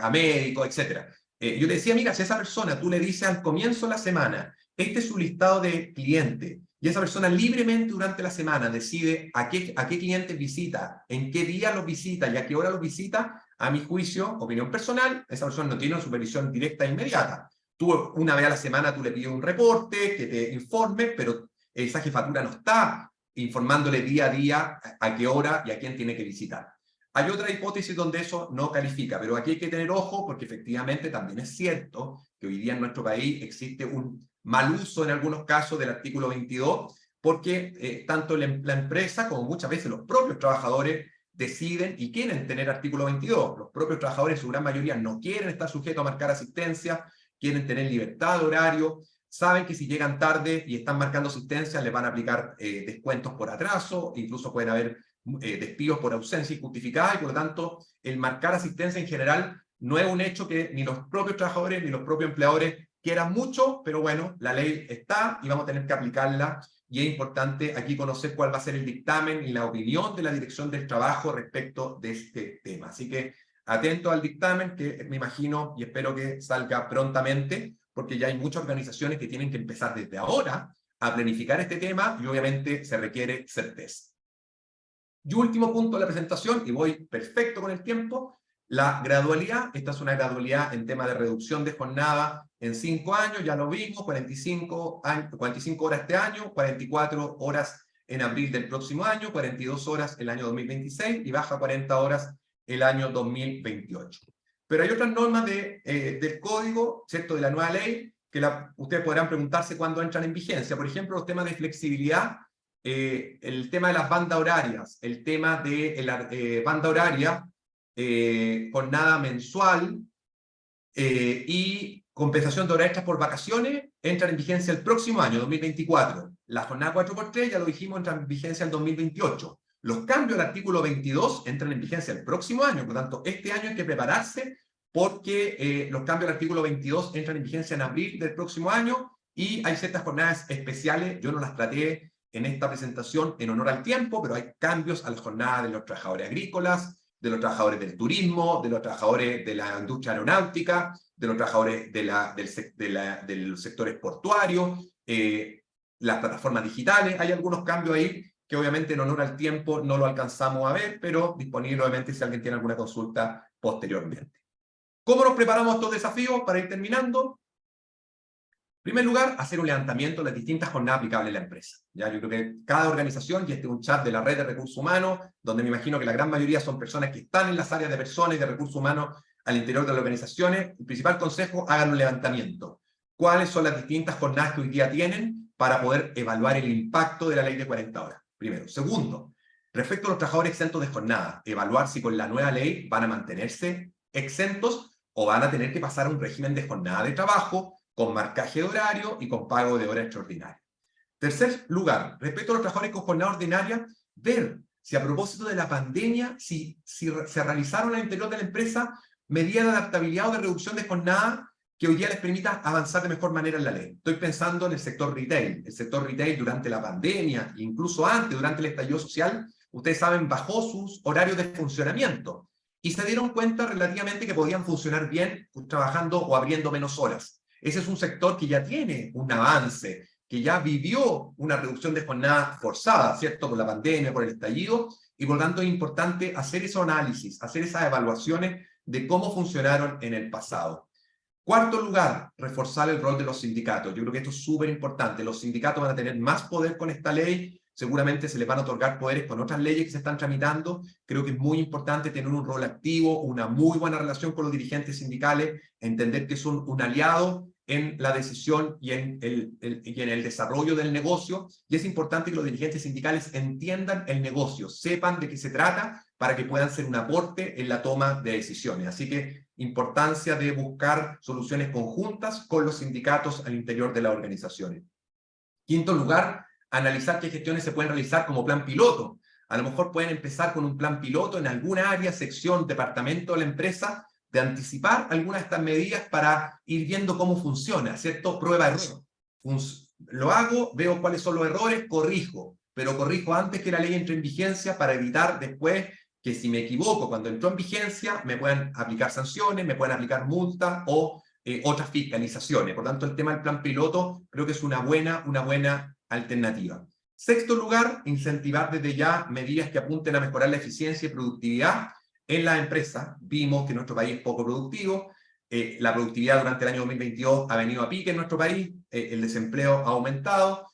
médicos, etc. Yo le decía, mira, si a esa persona tú le dices al comienzo de la semana, este es su listado de clientes, y esa persona libremente durante la semana decide a qué clientes visita, en qué día los visita y a qué hora los visita, a mi juicio, opinión personal, esa persona no tiene una supervisión directa e inmediata. Tú una vez a la semana tú le pides un reporte que te informe, pero esa jefatura no está informándole día a día a qué hora y a quién tiene que visitar. Hay otra hipótesis donde eso no califica, pero aquí hay que tener ojo porque efectivamente también es cierto que hoy día en nuestro país existe un mal uso en algunos casos del artículo 22 porque tanto la empresa como muchas veces los propios trabajadores deciden y quieren tener artículo 22. Los propios trabajadores en su gran mayoría no quieren estar sujetos a marcar asistencia, quieren tener libertad de horario, saben que si llegan tarde y están marcando asistencia les van a aplicar descuentos por atraso, incluso pueden haber despidos por ausencia injustificada y por lo tanto el marcar asistencia en general no es un hecho que ni los propios trabajadores ni los propios empleadores quieran mucho, pero bueno, la ley está y vamos a tener que aplicarla y es importante aquí conocer cuál va a ser el dictamen y la opinión de la Dirección del Trabajo respecto de este tema. Así que atento al dictamen que me imagino y espero que salga prontamente, porque ya hay muchas organizaciones que tienen que empezar desde ahora a planificar este tema y obviamente se requiere certeza. Y último punto de la presentación, y voy perfecto con el tiempo, la gradualidad. Esta es una gradualidad en tema de reducción de jornada en 5 años, ya lo vimos, 45 horas este año, 44 horas en abril del próximo año, 42 horas el año 2026 y baja 40 horas el año 2028. Pero hay otras normas del código, ¿cierto?, de la nueva ley, que ustedes podrán preguntarse cuándo entran en vigencia. Por ejemplo, los temas de flexibilidad, el tema de las bandas horarias, el tema de la banda horaria, jornada mensual y compensación de horas extras por vacaciones, entran en vigencia el próximo año, 2024. La jornada 4x3, ya lo dijimos, entra en vigencia el 2028. Los cambios al artículo 22 entran en vigencia el próximo año, por lo tanto, este año hay que prepararse porque los cambios al artículo 22 entran en vigencia en abril del próximo año y hay ciertas jornadas especiales, yo no las traté en esta presentación en honor al tiempo, pero hay cambios a las jornadas de los trabajadores agrícolas, de los trabajadores del turismo, de los trabajadores de la industria aeronáutica, de los trabajadores del sector portuario, las plataformas digitales. Hay algunos cambios ahí que obviamente en honor al tiempo no lo alcanzamos a ver, pero disponible obviamente si alguien tiene alguna consulta posteriormente. ¿Cómo nos preparamos a estos desafíos para ir terminando? En primer lugar, hacer un levantamiento de las distintas jornadas aplicables en la empresa. ¿Ya? Yo creo que cada organización, y este es un chat de la red de recursos humanos, donde me imagino que la gran mayoría son personas que están en las áreas de personas y de recursos humanos al interior de las organizaciones. El principal consejo, hagan un levantamiento. ¿Cuáles son las distintas jornadas que hoy día tienen para poder evaluar el impacto de la ley de 40 horas? Primero. Segundo, respecto a los trabajadores exentos de jornada, evaluar si con la nueva ley van a mantenerse exentos o van a tener que pasar a un régimen de jornada de trabajo con marcaje de horario y con pago de hora extraordinaria. Tercer lugar, respecto a los trabajadores con jornada ordinaria, ver si a propósito de la pandemia, si se realizaron al interior de la empresa medidas de adaptabilidad o de reducción de jornada que hoy día les permita avanzar de mejor manera en la ley. Estoy pensando en el sector retail. El sector retail durante la pandemia, incluso antes, durante el estallido social, ustedes saben, bajó sus horarios de funcionamiento y se dieron cuenta relativamente que podían funcionar bien trabajando o abriendo menos horas. Ese es un sector que ya tiene un avance, que ya vivió una reducción de jornada forzada, ¿cierto? Por la pandemia, por el estallido, y por lo tanto es importante hacer esos análisis, hacer esas evaluaciones de cómo funcionaron en el pasado. Cuarto lugar, reforzar el rol de los sindicatos. Yo creo que esto es súper importante. Los sindicatos van a tener más poder con esta ley, seguramente se les van a otorgar poderes con otras leyes que se están tramitando. Creo que es muy importante tener un rol activo, una muy buena relación con los dirigentes sindicales, entender que son un aliado en la decisión y en el desarrollo del negocio, y es importante que los dirigentes sindicales entiendan el negocio, sepan de qué se trata, para que puedan ser un aporte en la toma de decisiones. Así que importancia de buscar soluciones conjuntas con los sindicatos al interior de las organizaciones. Quinto lugar, analizar qué gestiones se pueden realizar como plan piloto. A lo mejor pueden empezar con un plan piloto en alguna área, sección, departamento de la empresa, de anticipar algunas de estas medidas para ir viendo cómo funciona, ¿cierto? Prueba-error. Lo hago, veo cuáles son los errores, corrijo, pero corrijo antes que la ley entre en vigencia para evitar después que si me equivoco cuando entró en vigencia me puedan aplicar sanciones, me puedan aplicar multas o otras fiscalizaciones. Por tanto, el tema del plan piloto creo que es una buena alternativa. Sexto lugar, incentivar desde ya medidas que apunten a mejorar la eficiencia y productividad en las empresas. Vimos que nuestro país es poco productivo, la productividad durante el año 2022 ha venido a pique en nuestro país, el desempleo ha aumentado,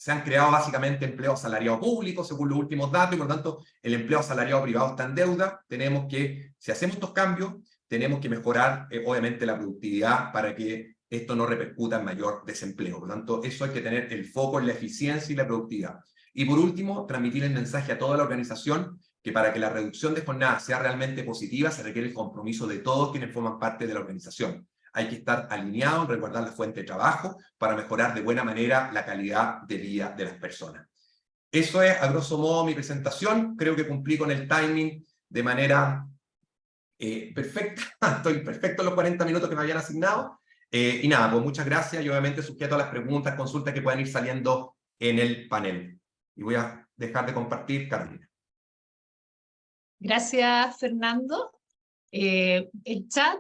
se han creado básicamente empleos asalariados públicos, según los últimos datos, y por lo tanto el empleo asalariado privado está en deuda. Tenemos que, si hacemos estos cambios, tenemos que mejorar obviamente la productividad para que esto no repercuta en mayor desempleo. Por lo tanto, eso hay que tener el foco en la eficiencia y la productividad. Y por último, transmitir el mensaje a toda la organización que para que la reducción de jornada sea realmente positiva, se requiere el compromiso de todos quienes forman parte de la organización. Hay que estar alineado en resguardar la fuente de trabajo para mejorar de buena manera la calidad de vida de las personas. Eso es, a grosso modo, mi presentación. Creo que cumplí con el timing de manera perfecta. Estoy perfecto en los 40 minutos que me habían asignado. Y nada, pues muchas gracias y obviamente sujeto a las preguntas, consultas que puedan ir saliendo en el panel. Y voy a dejar de compartir, Carolina. Gracias, Fernando. El chat,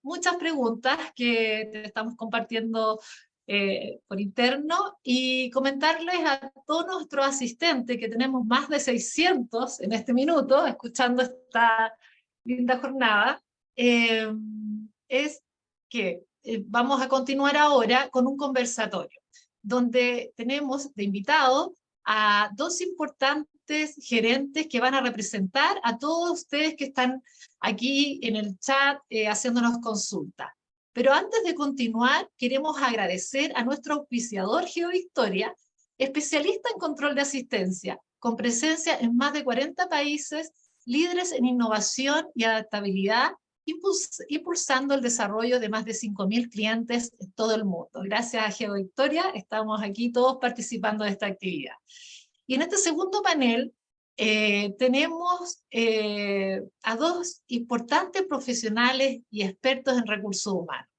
muchas preguntas que te estamos compartiendo por interno, y comentarles a todos nuestros asistentes, que tenemos más de 600 en este minuto, escuchando esta linda jornada, es que vamos a continuar ahora con un conversatorio, donde tenemos de invitados a dos importantes gerentes que van a representar a todos ustedes que están aquí en el chat haciéndonos consultas. Pero antes de continuar, queremos agradecer a nuestro auspiciador GeoVictoria, especialista en control de asistencia, con presencia en más de 40 países, líderes en innovación y adaptabilidad, impulsando el desarrollo de más de 5.000 clientes en todo el mundo. Gracias a GeoVictoria estamos aquí todos participando de esta actividad. Y en este segundo panel tenemos a dos importantes profesionales y expertos en recursos humanos.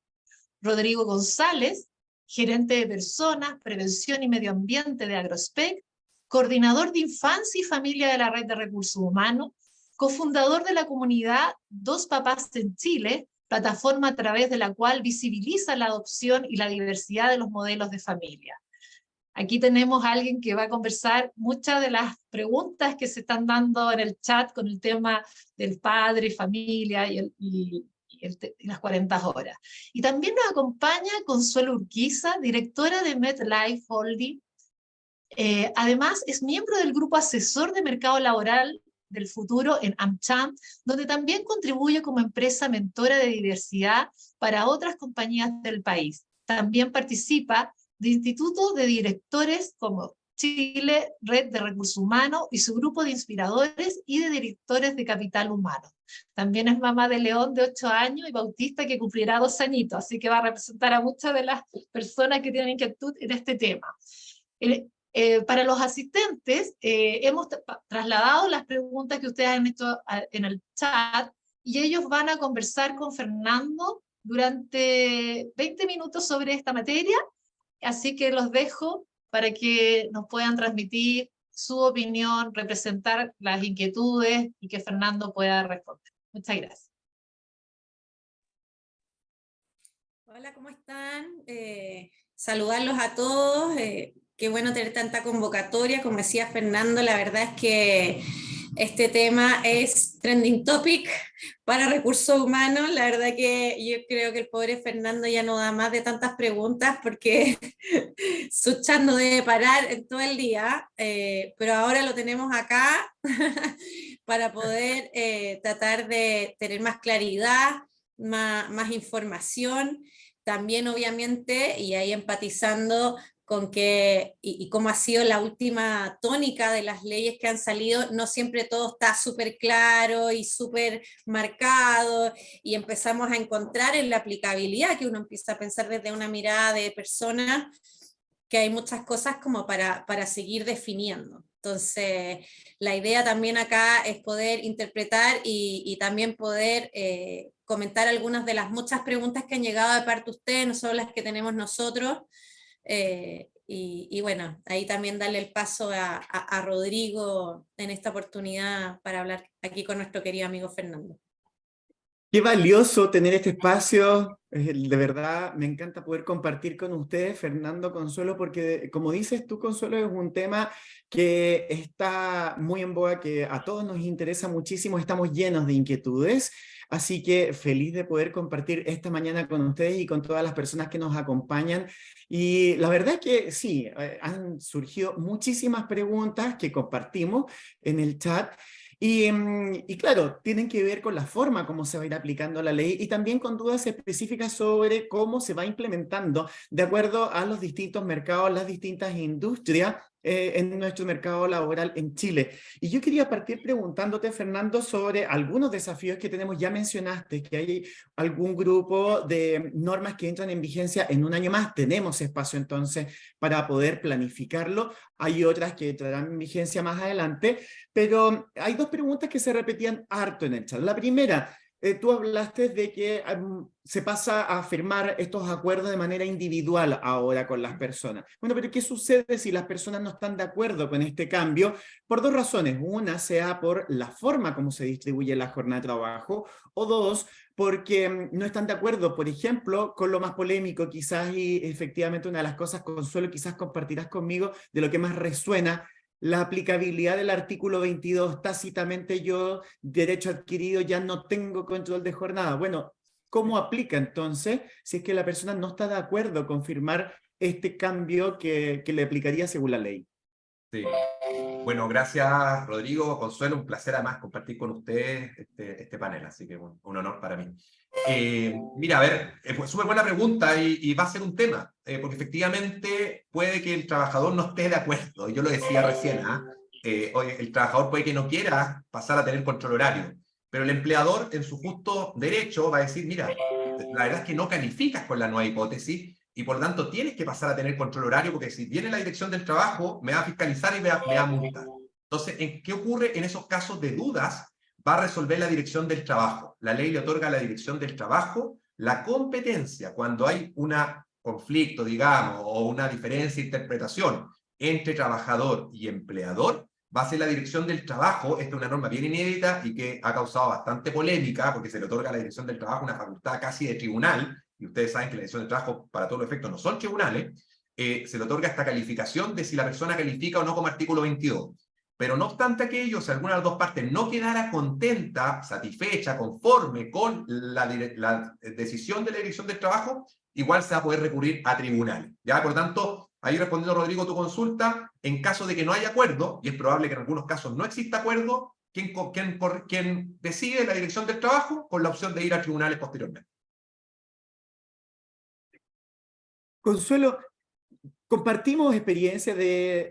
Rodrigo González, gerente de personas, prevención y medio ambiente de Agrospec, coordinador de infancia y familia de la Red de Recursos Humanos, cofundador de la comunidad Dos Papás en Chile, plataforma a través de la cual visibiliza la adopción y la diversidad de los modelos de familia. Aquí tenemos a alguien que va a conversar muchas de las preguntas que se están dando en el chat con el tema del padre, familia y las 40 horas. Y también nos acompaña Consuelo Urquiza, directora de MetLife Holding. Además, es miembro del grupo asesor de mercado laboral del futuro en AmCham, donde también contribuye como empresa mentora de diversidad para otras compañías del país. También participa de institutos de directores como Chile, Red de Recursos Humanos, y su grupo de inspiradores y de directores de capital humano. También es mamá de León de 8 años y Bautista, que cumplirá 2 añitos, así que va a representar a muchas de las personas que tienen inquietud en este tema. Para los asistentes, hemos trasladado las preguntas que ustedes han hecho en el chat, y ellos van a conversar con Fernando durante 20 minutos sobre esta materia. Así que los dejo para que nos puedan transmitir su opinión, representar las inquietudes y que Fernando pueda responder. Muchas gracias. Hola, ¿cómo están? Saludarlos a todos. Qué bueno tener tanta convocatoria. Como decía Fernando, la verdad es que Este tema es trending topic para recursos humanos. La verdad que yo creo que el pobre Fernando ya no da más de tantas preguntas porque su chat no debe parar en todo el día, pero ahora lo tenemos acá para poder tratar de tener más claridad, más información. También obviamente, y ahí empatizando con que, y cómo ha sido la última tónica de las leyes que han salido, no siempre todo está súper claro y súper marcado, y empezamos a encontrar en la aplicabilidad, que uno empieza a pensar desde una mirada de persona, que hay muchas cosas como para seguir definiendo. Entonces, la idea también acá es poder interpretar y también poder comentar algunas de las muchas preguntas que han llegado de parte de ustedes, no solo las que tenemos nosotros. Y bueno, ahí también darle el paso a Rodrigo en esta oportunidad para hablar aquí con nuestro querido amigo Fernando. Qué valioso tener este espacio, de verdad me encanta poder compartir con ustedes, Fernando, Consuelo, porque como dices tú, Consuelo, es un tema que está muy en boga, que a todos nos interesa muchísimo, estamos llenos de inquietudes, así que feliz de poder compartir esta mañana con ustedes y con todas las personas que nos acompañan. Y la verdad es que sí, han surgido muchísimas preguntas que compartimos en el chat. Y claro, tienen que ver con la forma como se va a ir aplicando la ley y también con dudas específicas sobre cómo se va implementando de acuerdo a los distintos mercados, las distintas industrias en nuestro mercado laboral en Chile. Y yo quería partir preguntándote, Fernando, sobre algunos desafíos que tenemos. Ya mencionaste que hay algún grupo de normas que entran en vigencia en un año más. Tenemos espacio entonces para poder planificarlo. Hay otras que entrarán en vigencia más adelante. Pero hay dos preguntas que se repetían harto en el chat. La primera, tú hablaste de que se pasa a firmar estos acuerdos de manera individual ahora con las personas. Bueno, pero ¿qué sucede si las personas no están de acuerdo con este cambio? Por dos razones. Una, sea por la forma como se distribuye la jornada de trabajo, o dos, porque no están de acuerdo, por ejemplo, con lo más polémico quizás, y efectivamente una de las cosas, Consuelo, quizás compartirás conmigo, de lo que más resuena, la aplicabilidad del artículo 22, tácitamente yo, derecho adquirido, ya no tengo control de jornada. Bueno, ¿cómo aplica entonces si es que la persona no está de acuerdo con firmar este cambio que le aplicaría según la ley? Sí. Bueno, gracias Rodrigo, Consuelo, un placer además compartir con ustedes este panel, así que un honor para mí. Mira, a ver, pues, súper buena pregunta y va a ser un tema, porque efectivamente puede que el trabajador no esté de acuerdo, yo lo decía recién, oye, el trabajador puede que no quiera pasar a tener control horario, pero el empleador en su justo derecho va a decir, mira, la verdad es que no calificas con la nueva hipótesis, y por lo tanto tienes que pasar a tener control horario, porque si viene la dirección del trabajo, me va a fiscalizar y me va a multar. Entonces, ¿qué ocurre en esos casos de dudas? Va a resolver la dirección del trabajo. La ley le otorga a la dirección del trabajo la competencia cuando hay un conflicto, digamos, o una diferencia de interpretación entre trabajador y empleador. Va a ser la dirección del trabajo. Esta es una norma bien inédita y que ha causado bastante polémica, porque se le otorga a la dirección del trabajo una facultad casi de tribunal, y ustedes saben que la dirección del trabajo para todos los efectos no son tribunales. Se le otorga esta calificación de si la persona califica o no como artículo 22. Pero no obstante aquello, si alguna de las dos partes no quedara contenta, satisfecha, conforme con la decisión de la dirección del trabajo, igual se va a poder recurrir a tribunales. ¿Ya? Por lo tanto, ahí respondiendo, Rodrigo, tu consulta, en caso de que no haya acuerdo, y es probable que en algunos casos no exista acuerdo, ¿quién decide la dirección del trabajo? Con la opción de ir a tribunales posteriormente. Consuelo, compartimos experiencias de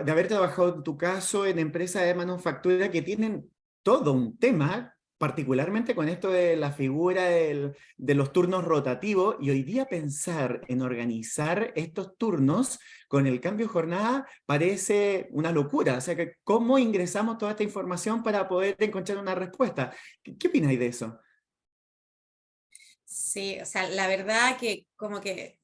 haber trabajado en tu caso en empresas de manufactura que tienen todo un tema, particularmente con esto de la figura de los turnos rotativos, y hoy día pensar en organizar estos turnos con el cambio de jornada parece una locura. O sea, que ¿cómo ingresamos toda esta información para poder encontrar una respuesta? ¿Qué opináis de eso? Sí, o sea, la verdad que como que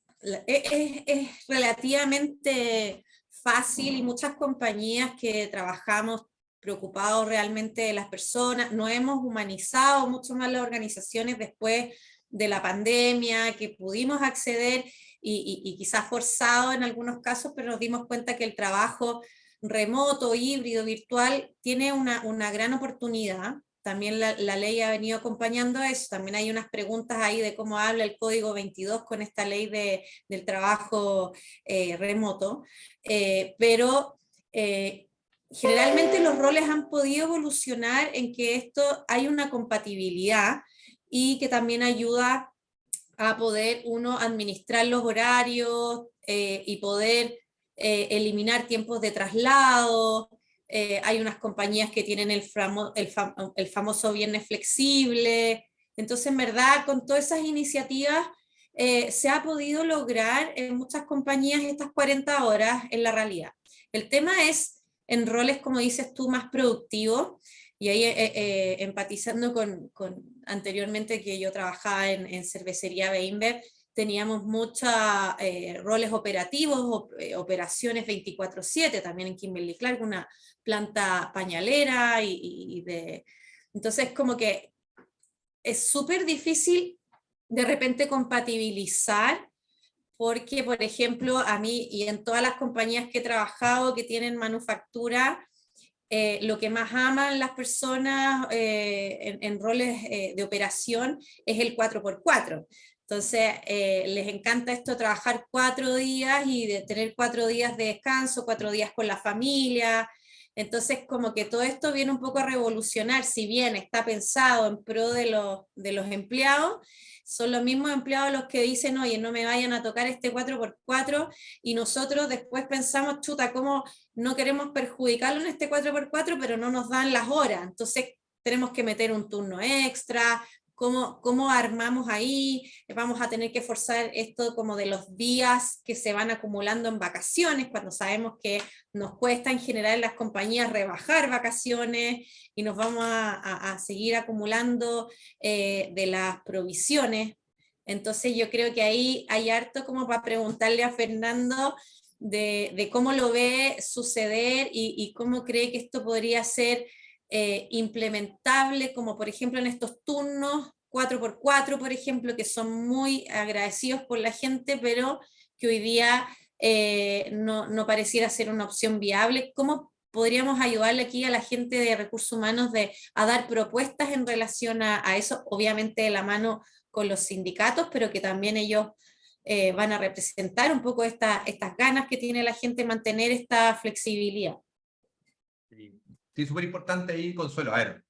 es relativamente fácil, y muchas compañías que trabajamos preocupados realmente de las personas, no hemos humanizado mucho más las organizaciones después de la pandemia, que pudimos acceder y quizás forzado en algunos casos, pero nos dimos cuenta que el trabajo remoto, híbrido, virtual, tiene una gran oportunidad. También la ley ha venido acompañando eso. También hay unas preguntas ahí de cómo habla el Código 22 con esta ley del trabajo remoto. Pero generalmente los roles han podido evolucionar en que esto hay una compatibilidad y que también ayuda a poder uno administrar los horarios y poder eliminar tiempos de traslado. Hay unas compañías que tienen el famoso viernes flexible. Entonces, en verdad, con todas esas iniciativas se ha podido lograr en muchas compañías estas 40 horas en la realidad. El tema es en roles, como dices tú, más productivos, y ahí empatizando con anteriormente que yo trabajaba en cervecería Beinber, teníamos muchos roles operativos, operaciones 24/7, también en Kimberly-Clark, una planta pañalera, entonces como que es súper difícil de repente compatibilizar, porque por ejemplo a mí y en todas las compañías que he trabajado que tienen manufactura, lo que más aman las personas en roles de operación es el 4x4. Entonces, les encanta esto, trabajar 4 días y de tener 4 días de descanso, 4 días con la familia. Entonces, como que todo esto viene un poco a revolucionar, si bien está pensado en pro de los empleados, son los mismos empleados los que dicen, oye, no me vayan a tocar este 4x4, y nosotros después pensamos, chuta, ¿cómo no queremos perjudicarlo en este 4x4, pero no nos dan las horas? Entonces tenemos que meter un turno extra. ¿Cómo armamos ahí? Vamos a tener que forzar esto como de los días que se van acumulando en vacaciones, cuando sabemos que nos cuesta en general en las compañías rebajar vacaciones, y nos vamos a seguir acumulando de las provisiones. Entonces yo creo que ahí hay harto como para preguntarle a Fernando de cómo lo ve suceder y cómo cree que esto podría ser implementable, como por ejemplo en estos turnos 4x4, por ejemplo, que son muy agradecidos por la gente, pero que hoy día no pareciera ser una opción viable. ¿Cómo podríamos ayudarle aquí a la gente de recursos humanos a dar propuestas en relación a eso? Obviamente de la mano con los sindicatos, pero que también ellos van a representar un poco estas ganas que tiene la gente de mantener esta flexibilidad. Sí, súper importante ahí, Consuelo. A ver,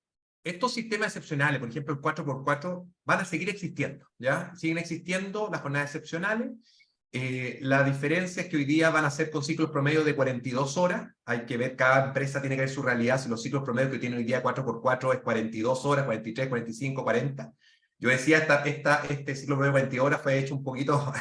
estos sistemas excepcionales, por ejemplo el 4x4, van a seguir existiendo, ¿ya? Siguen existiendo las jornadas excepcionales. La diferencia es que hoy día van a ser con ciclos promedio de 42 horas. Hay que ver, cada empresa tiene que ver su realidad. Si los ciclos promedio que tiene hoy día 4x4 es 42 horas, 43, 45, 40. Yo decía, este ciclo promedio de 42 horas fue hecho un poquito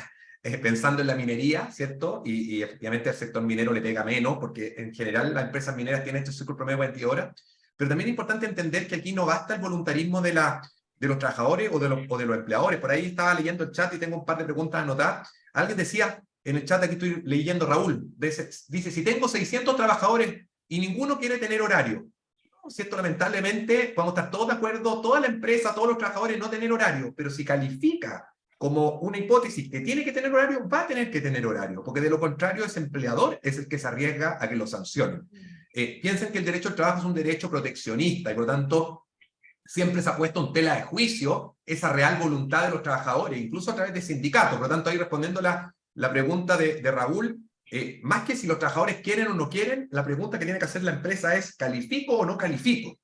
pensando en la minería, ¿cierto? Y efectivamente al sector minero le pega menos, porque en general las empresas mineras tienen este ciclo promedio de 42 horas. Pero también es importante entender que aquí no basta el voluntarismo de los trabajadores o de los empleadores. Por ahí estaba leyendo el chat y tengo un par de preguntas anotadas. Alguien decía en el chat, aquí estoy leyendo, Raúl, dice, si tengo 600 trabajadores y ninguno quiere tener horario, ¿cierto? Lamentablemente vamos a estar todos de acuerdo, toda la empresa, todos los trabajadores no tener horario, pero si califica como una hipótesis que tiene que tener horario, va a tener que tener horario, porque de lo contrario ese empleador es el que se arriesga a que lo sancionen. Piensen que el derecho al trabajo es un derecho proteccionista y por lo tanto siempre se ha puesto en tela de juicio esa real voluntad de los trabajadores, incluso a través de sindicatos. Por lo tanto, ahí respondiendo la pregunta de Raúl, más que si los trabajadores quieren o no quieren, la pregunta que tiene que hacer la empresa es, ¿califico o no califico?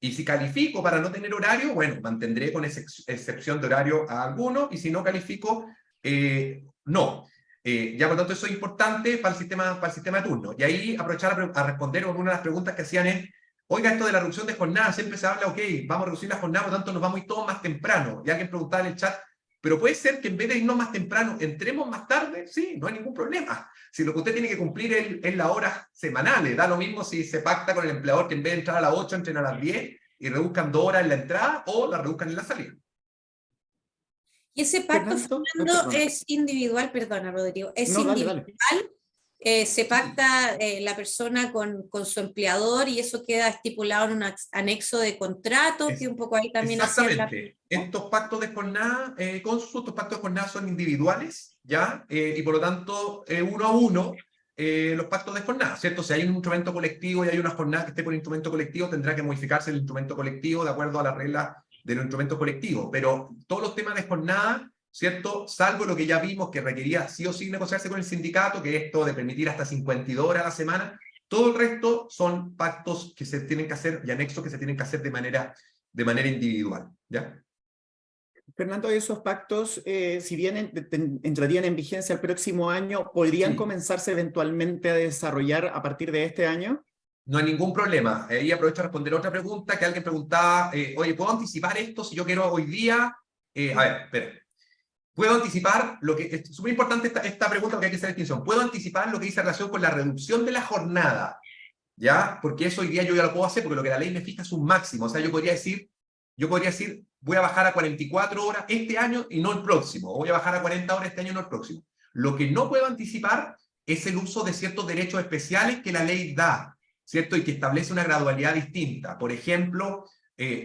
Y si califico para no tener horario, bueno, mantendré con excepción de horario a alguno, y si no califico, no. Ya por lo tanto eso es importante para el sistema de turno. Y ahí aprovechar a responder a una de las preguntas que hacían es, oiga, esto de la reducción de jornada, siempre se habla, ok, vamos a reducir la jornada, por lo tanto nos vamos a ir todos más temprano. Y alguien preguntaba en el chat, pero puede ser que en vez de irnos más temprano, entremos más tarde. Sí, no hay ningún problema. Si lo que usted tiene que cumplir es las horas semanales, da lo mismo si se pacta con el empleador que en vez de entrar a las 8, entren a las 10 y reduzcan 2 horas en la entrada o la reduzcan en la salida. Y ese pacto, Fernando, es individual, perdona, Rodrigo, es individual. Dale. Se pacta la persona con su empleador y eso queda estipulado en un anexo de contrato, que un poco ahí también... Exactamente. Estos pactos de jornada, estos pactos de jornada son individuales, ¿ya? Y por lo tanto, uno a uno, los pactos de jornada, ¿cierto? Si hay un instrumento colectivo y hay una jornada que esté por instrumento colectivo, tendrá que modificarse el instrumento colectivo de acuerdo a las reglas de los instrumentos colectivos. Pero todos los temas de jornada, ¿cierto? Salvo lo que ya vimos que requería sí o sí negociarse con el sindicato, que es esto de permitir hasta 52 horas a la semana, todo el resto son pactos que se tienen que hacer y anexos que se tienen que hacer de manera individual, ¿ya? Fernando, esos pactos, si bien entrarían en vigencia el próximo año, ¿podrían comenzarse eventualmente a desarrollar a partir de este año? No hay ningún problema. Y aprovecho a responder otra pregunta que alguien preguntaba, oye, ¿puedo anticipar esto si yo quiero hoy día? A ver, espera. ¿Puedo anticipar lo que... Es súper importante esta pregunta porque hay que hacer distinción. ¿Puedo anticipar lo que dice en relación con la reducción de la jornada? ¿Ya? Porque eso hoy día yo ya lo puedo hacer porque lo que la ley me fija es un máximo. O sea, yo podría decir, voy a bajar a 44 horas este año y no el próximo. O voy a bajar a 40 horas este año y no el próximo. Lo que no puedo anticipar es el uso de ciertos derechos especiales que la ley da, ¿cierto? Y que establece una gradualidad distinta. Por ejemplo,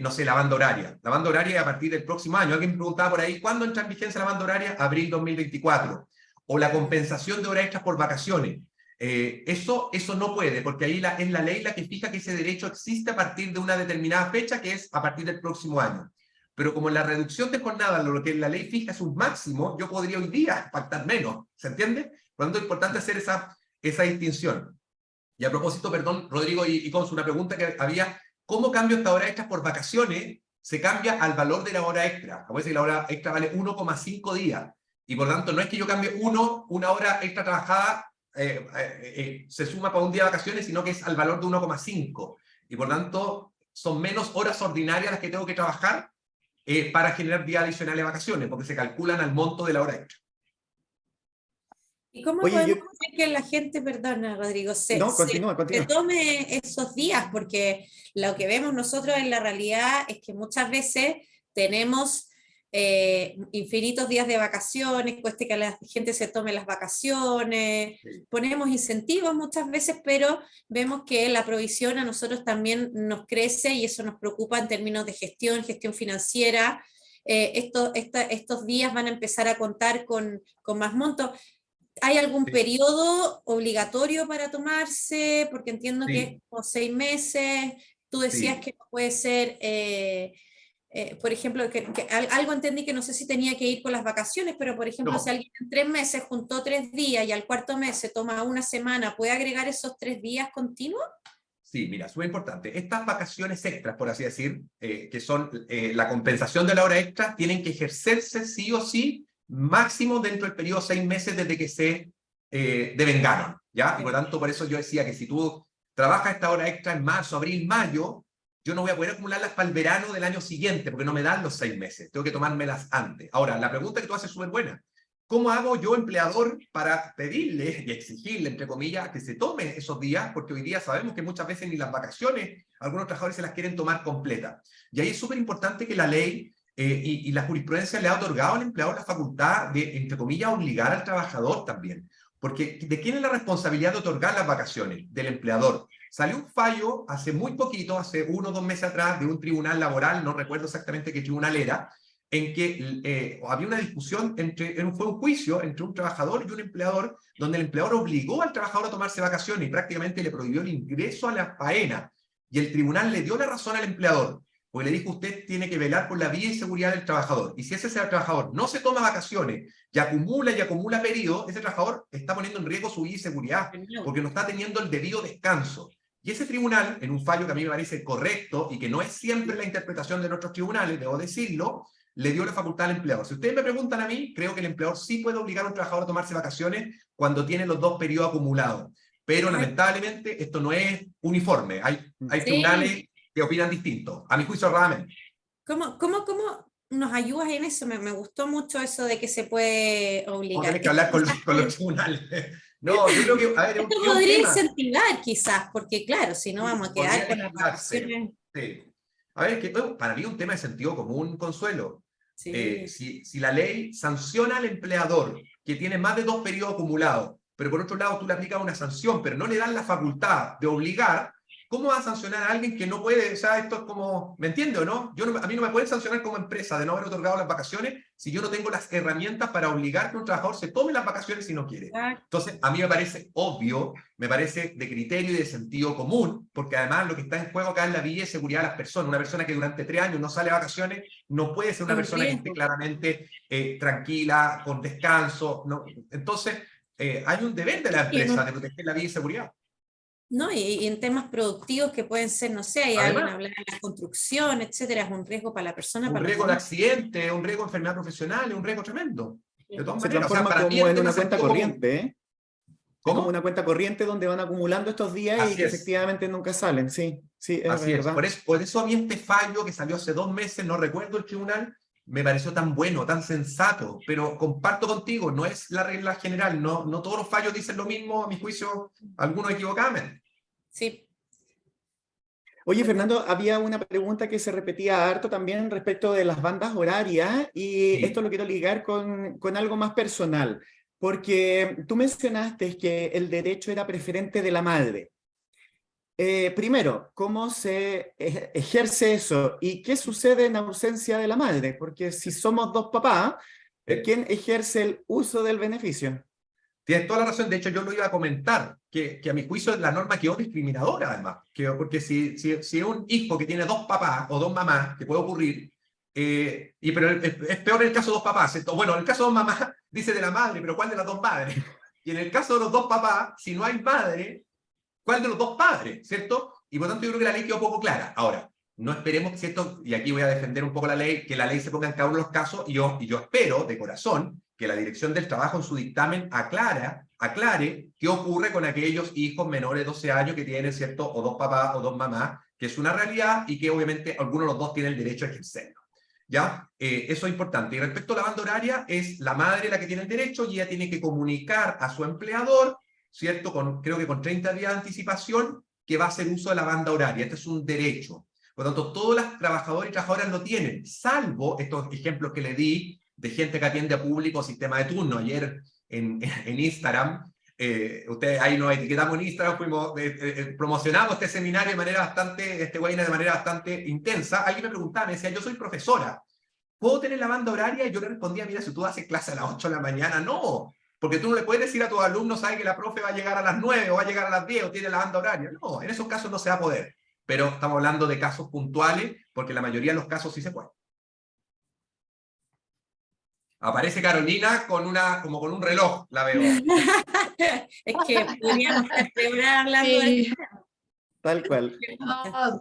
no sé, la banda horaria. La banda horaria a partir del próximo año. Alguien me preguntaba por ahí, ¿cuándo entra en vigencia la banda horaria? Abril 2024. O la compensación de horas extras por vacaciones. Eso no puede, porque ahí es la ley la que fija que ese derecho existe a partir de una determinada fecha, que es a partir del próximo año. Pero como la reducción de jornada, lo que la ley fija es un máximo, yo podría hoy día pactar menos, ¿se entiende? Por lo tanto, es importante hacer esa distinción. Y a propósito, perdón, Rodrigo y Consu, una pregunta que había, ¿cómo cambio esta hora extra por vacaciones? Se cambia al valor de la hora extra. Como dice que la hora extra vale 1,5 días. Y por lo tanto, no es que yo cambie una hora extra trabajada, se suma para un día de vacaciones, sino que es al valor de 1,5. Y por lo tanto, son menos horas ordinarias las que tengo que trabajar para generar días adicionales de vacaciones, porque se calculan al monto de la hora extra. ¿Y cómo podemos hacer que la gente, perdona Rodrigo, continúa. se tome esos días? Porque lo que vemos nosotros en la realidad es que muchas veces tenemos infinitos días de vacaciones, cueste que la gente se tome las vacaciones, ponemos incentivos muchas veces, pero vemos que la provisión a nosotros también nos crece y eso nos preocupa en términos de gestión financiera. Estos días van a empezar a contar con más montos. ¿Hay algún periodo obligatorio para tomarse? Porque entiendo que es como 6 meses. Tú decías que puede ser, por ejemplo, que algo entendí que no sé si tenía que ir con las vacaciones, pero por ejemplo, si alguien en 3 meses juntó 3 días y al cuarto mes se toma una semana, ¿puede agregar esos 3 días continuos? Sí, mira, súper importante. Estas vacaciones extras, por así decir, que son la compensación de la hora extra, tienen que ejercerse sí o sí máximo dentro del periodo de 6 meses desde que se devengaron, ¿ya? Y por tanto, por eso yo decía que si tú trabajas esta hora extra en marzo, abril, mayo, yo no voy a poder acumularlas para el verano del año siguiente, porque no me dan los 6 meses, tengo que tomármelas antes. Ahora, la pregunta que tú haces es súper buena. ¿Cómo hago yo, empleador, para pedirle y exigirle, entre comillas, que se tome esos días? Porque hoy día sabemos que muchas veces ni las vacaciones, algunos trabajadores se las quieren tomar completas. Y ahí es súper importante que la ley y la jurisprudencia le ha otorgado al empleador la facultad de, entre comillas, obligar al trabajador también. Porque ¿de quién es la responsabilidad de otorgar las vacaciones? Del empleador. Salió un fallo hace muy poquito, hace 1 o 2 meses atrás, de un tribunal laboral, no recuerdo exactamente qué tribunal era, en que había una discusión, fue un juicio entre un trabajador y un empleador, donde el empleador obligó al trabajador a tomarse vacaciones y prácticamente le prohibió el ingreso a la faena. Y el tribunal le dio la razón al empleador, porque le dijo, usted tiene que velar por la vida y seguridad del trabajador. Y si ese trabajador no se toma vacaciones y acumula periodo, ese trabajador está poniendo en riesgo su vida y seguridad, porque no está teniendo el debido descanso. Y ese tribunal, en un fallo que a mí me parece correcto y que no es siempre la interpretación de nuestros tribunales, debo decirlo, le dio la facultad al empleador. Si ustedes me preguntan a mí, creo que el empleador sí puede obligar a un trabajador a tomarse vacaciones cuando tiene los 2 periodos acumulados. Pero lamentablemente esto no es uniforme. Hay tribunales que opinan distinto. A mi juicio, realmente. ¿Cómo nos ayudas en eso? Me gustó mucho eso de que se puede obligar. Tienes que hablar con los tribunales. No, yo creo que, a ver, esto podría incentivar quizás, porque claro, si no vamos a quedar con las vacaciones. Sí. A ver, para mí es un tema de sentido común, Consuelo. Sí. Si la ley sanciona al empleador que tiene más de 2 periodos acumulados, pero por otro lado tú le aplicas una sanción, pero no le dan la facultad de obligar, ¿cómo vas a sancionar a alguien que no puede? O sea, esto es como, ¿me entiende o no? A mí no me pueden sancionar como empresa de no haber otorgado las vacaciones si yo no tengo las herramientas para obligar que un trabajador se tome las vacaciones si no quiere. Entonces, a mí me parece obvio, me parece de criterio y de sentido común, porque además lo que está en juego acá es la vida y seguridad de las personas. Una persona que durante 3 años no sale a vacaciones no puede ser una persona que esté claramente tranquila, con descanso, ¿no? Entonces, hay un deber de la empresa de proteger la vida y seguridad. No, y en temas productivos que pueden ser, no sé, hay alguien hablando de la construcción, etcétera, es un riesgo para la persona. Un riesgo de accidente, un riesgo de enfermedad profesional, es un riesgo tremendo. De todas Se maneras, transforma como en una cuenta corriente, ¿eh? ¿Cómo? Como una cuenta corriente donde van acumulando estos días Así y que es. efectivamente nunca salen. Sí, sí, es Así verdad. Por eso a mí este fallo que salió hace 2 meses, no recuerdo el tribunal, me pareció tan bueno, tan sensato, pero comparto contigo, no es la regla general, no todos los fallos dicen lo mismo, a mi juicio, algunos equivocadamente. Sí. Oye, Fernando, había una pregunta que se repetía harto también respecto de las bandas horarias y Sí. esto lo quiero ligar con algo más personal, porque tú mencionaste que el derecho era preferente de la madre. Primero, ¿cómo se ejerce eso? ¿Y qué sucede en ausencia de la madre? Porque si somos 2 papás, ¿quién ejerce el uso del beneficio? Tienes toda la razón, de hecho yo lo iba a comentar, que a mi juicio la norma quedó discriminadora además, porque si es un hijo que tiene 2 papás o 2 mamás, que puede ocurrir, pero es peor en el caso de 2 papás, entonces, bueno, en el caso de 2 mamás dice de la madre, pero ¿cuál de las 2 madres? Y en el caso de los 2 papás, si no hay madre, ¿cuál de los 2 padres? ¿Cierto? Y por tanto yo creo que la ley quedó poco clara. Ahora, no esperemos, ¿cierto? Y aquí voy a defender un poco la ley, que la ley se ponga en cada uno de los casos, y yo espero de corazón que la Dirección del Trabajo en su dictamen aclare qué ocurre con aquellos hijos menores de 12 años que tienen, ¿cierto? O 2 papás o 2 mamás, que es una realidad y que obviamente alguno de los 2 tiene el derecho a ejercerlo. ¿Ya? Eso es importante. Y respecto a la banda horaria, es la madre la que tiene el derecho y ella tiene que comunicar a su empleador, ¿cierto? Creo que con 30 días de anticipación, que va a hacer uso de la banda horaria. Este es un derecho. Por lo tanto, todos los trabajadores y trabajadoras lo tienen, salvo estos ejemplos que le di de gente que atiende a público sistema de turno. Ayer en Instagram, ustedes ahí nos etiquetamos en Instagram, promocionamos este seminario de manera bastante, este webinar de manera bastante intensa. Alguien me preguntaba, me decía, yo soy profesora, ¿puedo tener la banda horaria? Y yo le respondía, mira, si tú haces clase a las 8 de la mañana, no. Porque tú no le puedes decir a tus alumnos, sabe que la profe va a llegar a las 9 o va a llegar a las 10 o tiene la banda horaria. No, en esos casos no se va a poder. Pero estamos hablando de casos puntuales, porque la mayoría de los casos sí se puede. Aparece Carolina como con un reloj, la veo. Es que podríamos estar hablando de... Tal cual.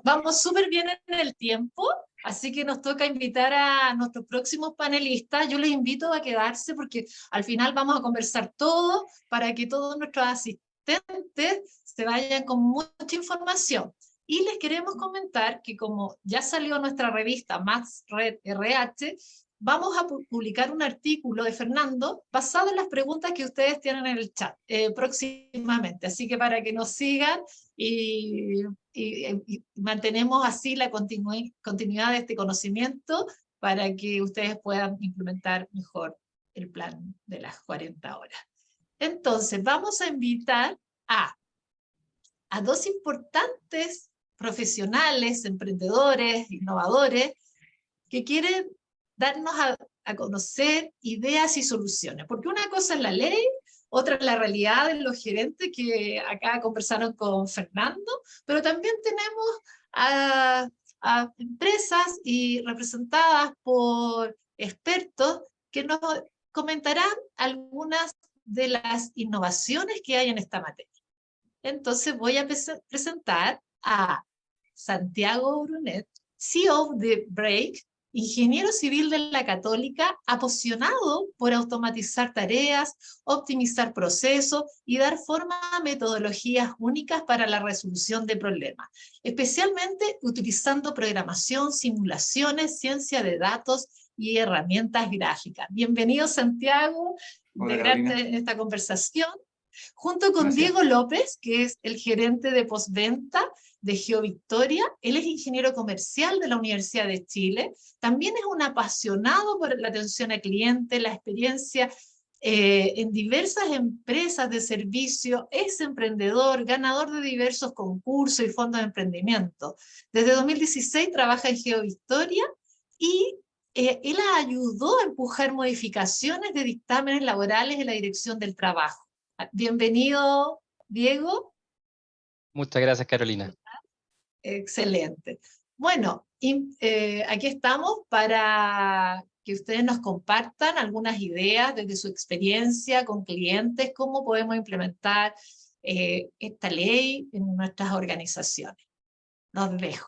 Vamos súper bien en el tiempo, así que nos toca invitar a nuestros próximos panelistas. Yo les invito a quedarse porque al final vamos a conversar todo para que todos nuestros asistentes se vayan con mucha información. Y les queremos comentar que como ya salió nuestra revista Más Red RH, vamos a publicar un artículo de Fernando basado en las preguntas que ustedes tienen en el chat próximamente. Así que para que nos sigan y mantenemos así la continuidad de este conocimiento para que ustedes puedan implementar mejor el plan de las 40 horas. Entonces, vamos a invitar a 2 importantes profesionales, emprendedores, innovadores, que quieren darnos a conocer ideas y soluciones. Porque una cosa es la ley, otra es la realidad de los gerentes que acá conversaron con Fernando, pero también tenemos a empresas y representadas por expertos que nos comentarán algunas de las innovaciones que hay en esta materia. Entonces voy a presentar a Santiago Brunet, CEO de Break, ingeniero civil de la Católica, apasionado por automatizar tareas, optimizar procesos y dar forma a metodologías únicas para la resolución de problemas, especialmente utilizando programación, simulaciones, ciencia de datos y herramientas gráficas. Bienvenido, Santiago, integrarte en esta conversación. Junto con Gracias. Diego López, que es el gerente de postventa de GeoVictoria. Él es ingeniero comercial de la Universidad de Chile. También es un apasionado por la atención al cliente, la experiencia en diversas empresas de servicio, es emprendedor, ganador de diversos concursos y fondos de emprendimiento. Desde 2016 trabaja en GeoVictoria y él ayudó a empujar modificaciones de dictámenes laborales en la Dirección del Trabajo. Bienvenido, Diego. Muchas gracias, Carolina. Excelente. Bueno, aquí estamos para que ustedes nos compartan algunas ideas desde su experiencia con clientes, cómo podemos implementar esta ley en nuestras organizaciones. Los dejo.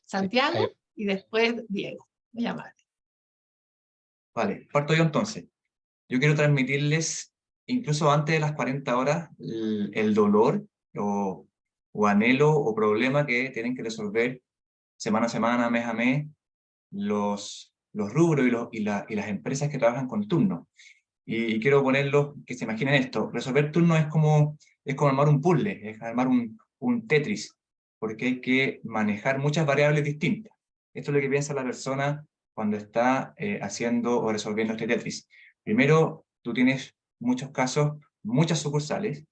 Santiago y después Diego. Muy amable. Vale, parto yo entonces. Yo quiero transmitirles, incluso antes de las 40 horas, el dolor o anhelo o problema que tienen que resolver semana a semana, mes a mes, los rubros y las empresas que trabajan con turnos. Y quiero ponerlos, que se imaginen esto, resolver turnos es como armar un puzzle, es armar un Tetris, porque hay que manejar muchas variables distintas. Esto es lo que piensa la persona cuando está haciendo o resolviendo este Tetris. Primero, tú tienes muchos casos, muchas sucursales,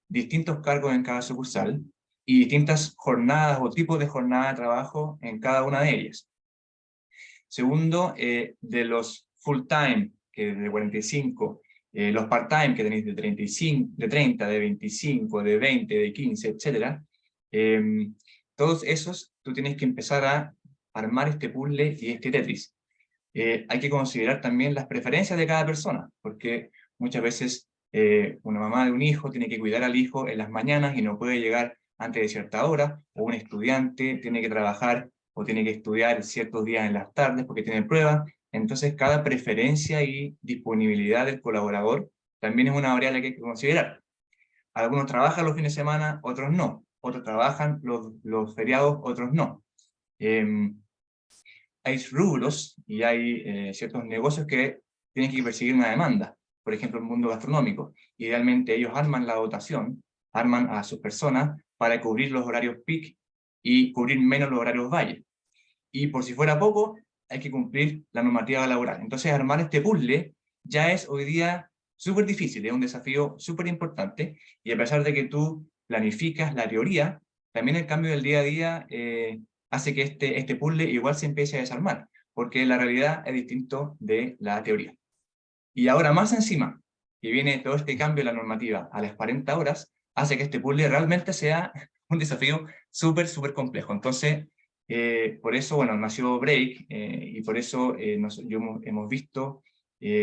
distintos cargos en cada sucursal, y distintas jornadas o tipos de jornada de trabajo en cada una de ellas. Segundo, de los full-time, que de 45, los part-time que tenéis de 35, de 30, de 25, de 20, de 15, etc. Todos esos tú tienes que empezar a armar este puzzle y este Tetris. Hay que considerar también las preferencias de cada persona, porque muchas veces una mamá de un hijo tiene que cuidar al hijo en las mañanas y no puede llegar antes de cierta hora, o un estudiante tiene que trabajar o tiene que estudiar ciertos días en las tardes porque tiene pruebas. Entonces cada preferencia y disponibilidad del colaborador también es una variable que hay que considerar. Algunos trabajan los fines de semana, otros no. Otros trabajan los feriados, otros no. Hay rubros y hay ciertos negocios que tienen que perseguir una demanda. Por ejemplo, el mundo gastronómico. Idealmente ellos arman la dotación, arman a sus personas para cubrir los horarios peak y cubrir menos los horarios valle. Y por si fuera poco, hay que cumplir la normativa laboral. Entonces, armar este puzzle ya es hoy día súper difícil, es un desafío súper importante, y a pesar de que tú planificas la teoría, también el cambio del día a día hace que este puzzle igual se empiece a desarmar, porque la realidad es distinto de la teoría. Y ahora más encima, que viene todo este cambio de la normativa a las 40 horas, hace que este puzzle realmente sea un desafío súper, súper complejo. Entonces, por eso, bueno, nació Break, y por eso hemos visto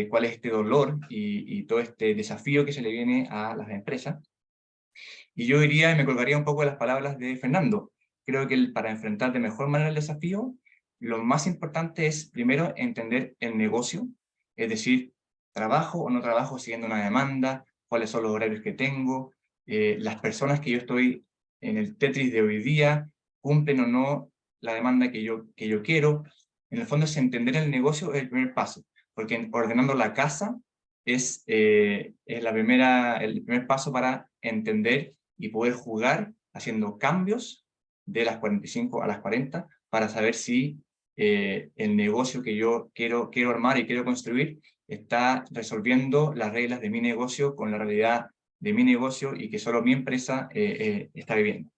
cuál es este dolor y todo este desafío que se le viene a las empresas. Y yo diría, y me colgaría un poco de las palabras de Fernando, creo que para enfrentar de mejor manera el desafío, lo más importante es, primero, entender el negocio, es decir, trabajo o no trabajo siguiendo una demanda, cuáles son los horarios que tengo, las personas que yo estoy en el Tetris de hoy día, cumplen o no la demanda que yo quiero. En el fondo es entender el negocio, es el primer paso, porque ordenando la casa es el primer paso para entender y poder jugar haciendo cambios de las 45 a las 40 para saber si el negocio que yo quiero armar y quiero construir está resolviendo las reglas de mi negocio con la realidad de mi negocio y que solo mi empresa está viviendo.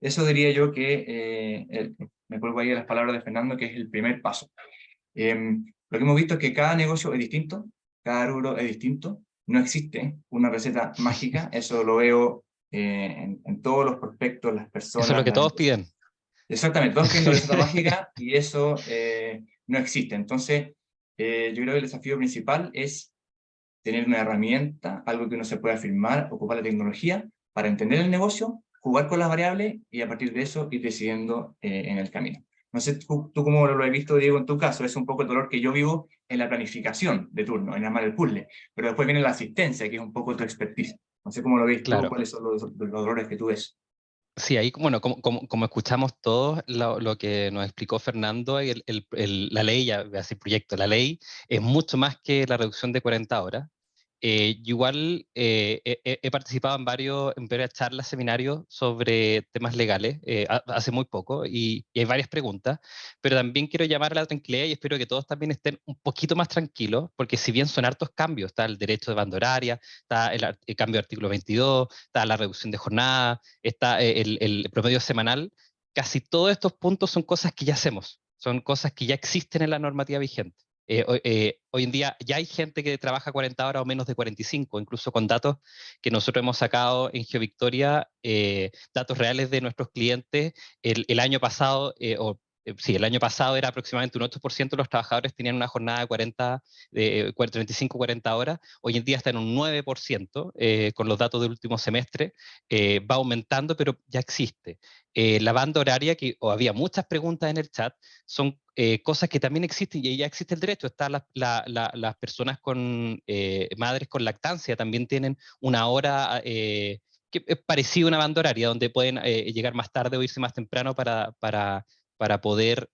Eso diría yo que, me cuelgo ahí de las palabras de Fernando, que es el primer paso. Lo que hemos visto es que cada negocio es distinto, cada rubro es distinto, no existe una receta mágica, eso lo veo en todos los prospectos, las personas. Eso es lo que todos piden. Exactamente, todos piden la receta mágica y eso no existe. Entonces, yo creo que el desafío principal es tener una herramienta, algo que uno se pueda afirmar, ocupar la tecnología para entender el negocio, jugar con las variables y a partir de eso ir decidiendo en el camino. No sé tú cómo lo has visto, Diego, en tu caso, es un poco el dolor que yo vivo en la planificación de turno, en armar el puzzle, pero después viene la asistencia, que es un poco tu expertise. No sé cómo lo ves tú, cuáles son los dolores que tú ves. Sí, ahí, bueno, como escuchamos todos lo que nos explicó Fernando, la ley, ya voy a decir proyecto, la ley es mucho más que la reducción de 40 horas. Igual he participado en varias charlas, seminarios sobre temas legales hace muy poco y hay varias preguntas, pero también quiero llamar a la tranquilidad y espero que todos también estén un poquito más tranquilos, porque si bien son hartos cambios, está el derecho de banda horaria, está el cambio de artículo 22, está la reducción de jornada, está el promedio semanal, casi todos estos puntos son cosas que ya hacemos, son cosas que ya existen en la normativa vigente. Hoy en día ya hay gente que trabaja 40 horas o menos de 45, incluso con datos que nosotros hemos sacado en GeoVictoria, datos reales de nuestros clientes. El año pasado, sí, el año pasado era aproximadamente un 8% de los trabajadores tenían una jornada de 35-40 horas. Hoy en día está en un 9%, con los datos del último semestre. Va aumentando, pero ya existe. La banda horaria, o había muchas preguntas en el chat, son cosas que también existen y ya existe el derecho. Están las personas madres con lactancia, también tienen una hora que es parecida a una banda horaria, donde pueden llegar más tarde o irse más temprano para poder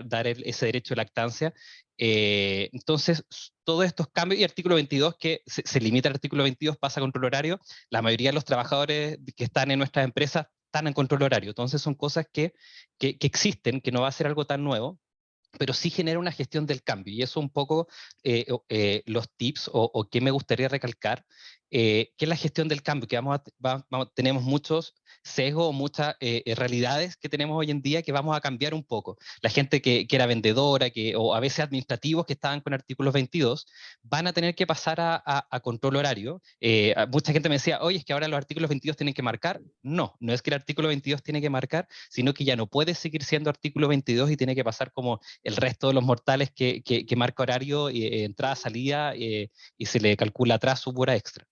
dar ese derecho de lactancia. Entonces, todos estos cambios, y artículo 22, que se limita al artículo 22, pasa a control horario. La mayoría de los trabajadores que están en nuestras empresas están en control horario. Entonces, son cosas que existen, que no va a ser algo tan nuevo, pero sí genera una gestión del cambio. Y eso un poco los tips o qué me gustaría recalcar, que es la gestión del cambio, que tenemos muchos sesgos, muchas realidades que tenemos hoy en día que vamos a cambiar un poco. La gente que era vendedora, o a veces administrativos que estaban con artículos 22, van a tener que pasar a control horario. Mucha gente me decía, oye, es que ahora los artículos 22 tienen que marcar. No, no es que el artículo 22 tiene que marcar, sino que ya no puede seguir siendo artículo 22 y tiene que pasar como el resto de los mortales que marca horario, entrada, salida, y se le calcula atrás su hora extra.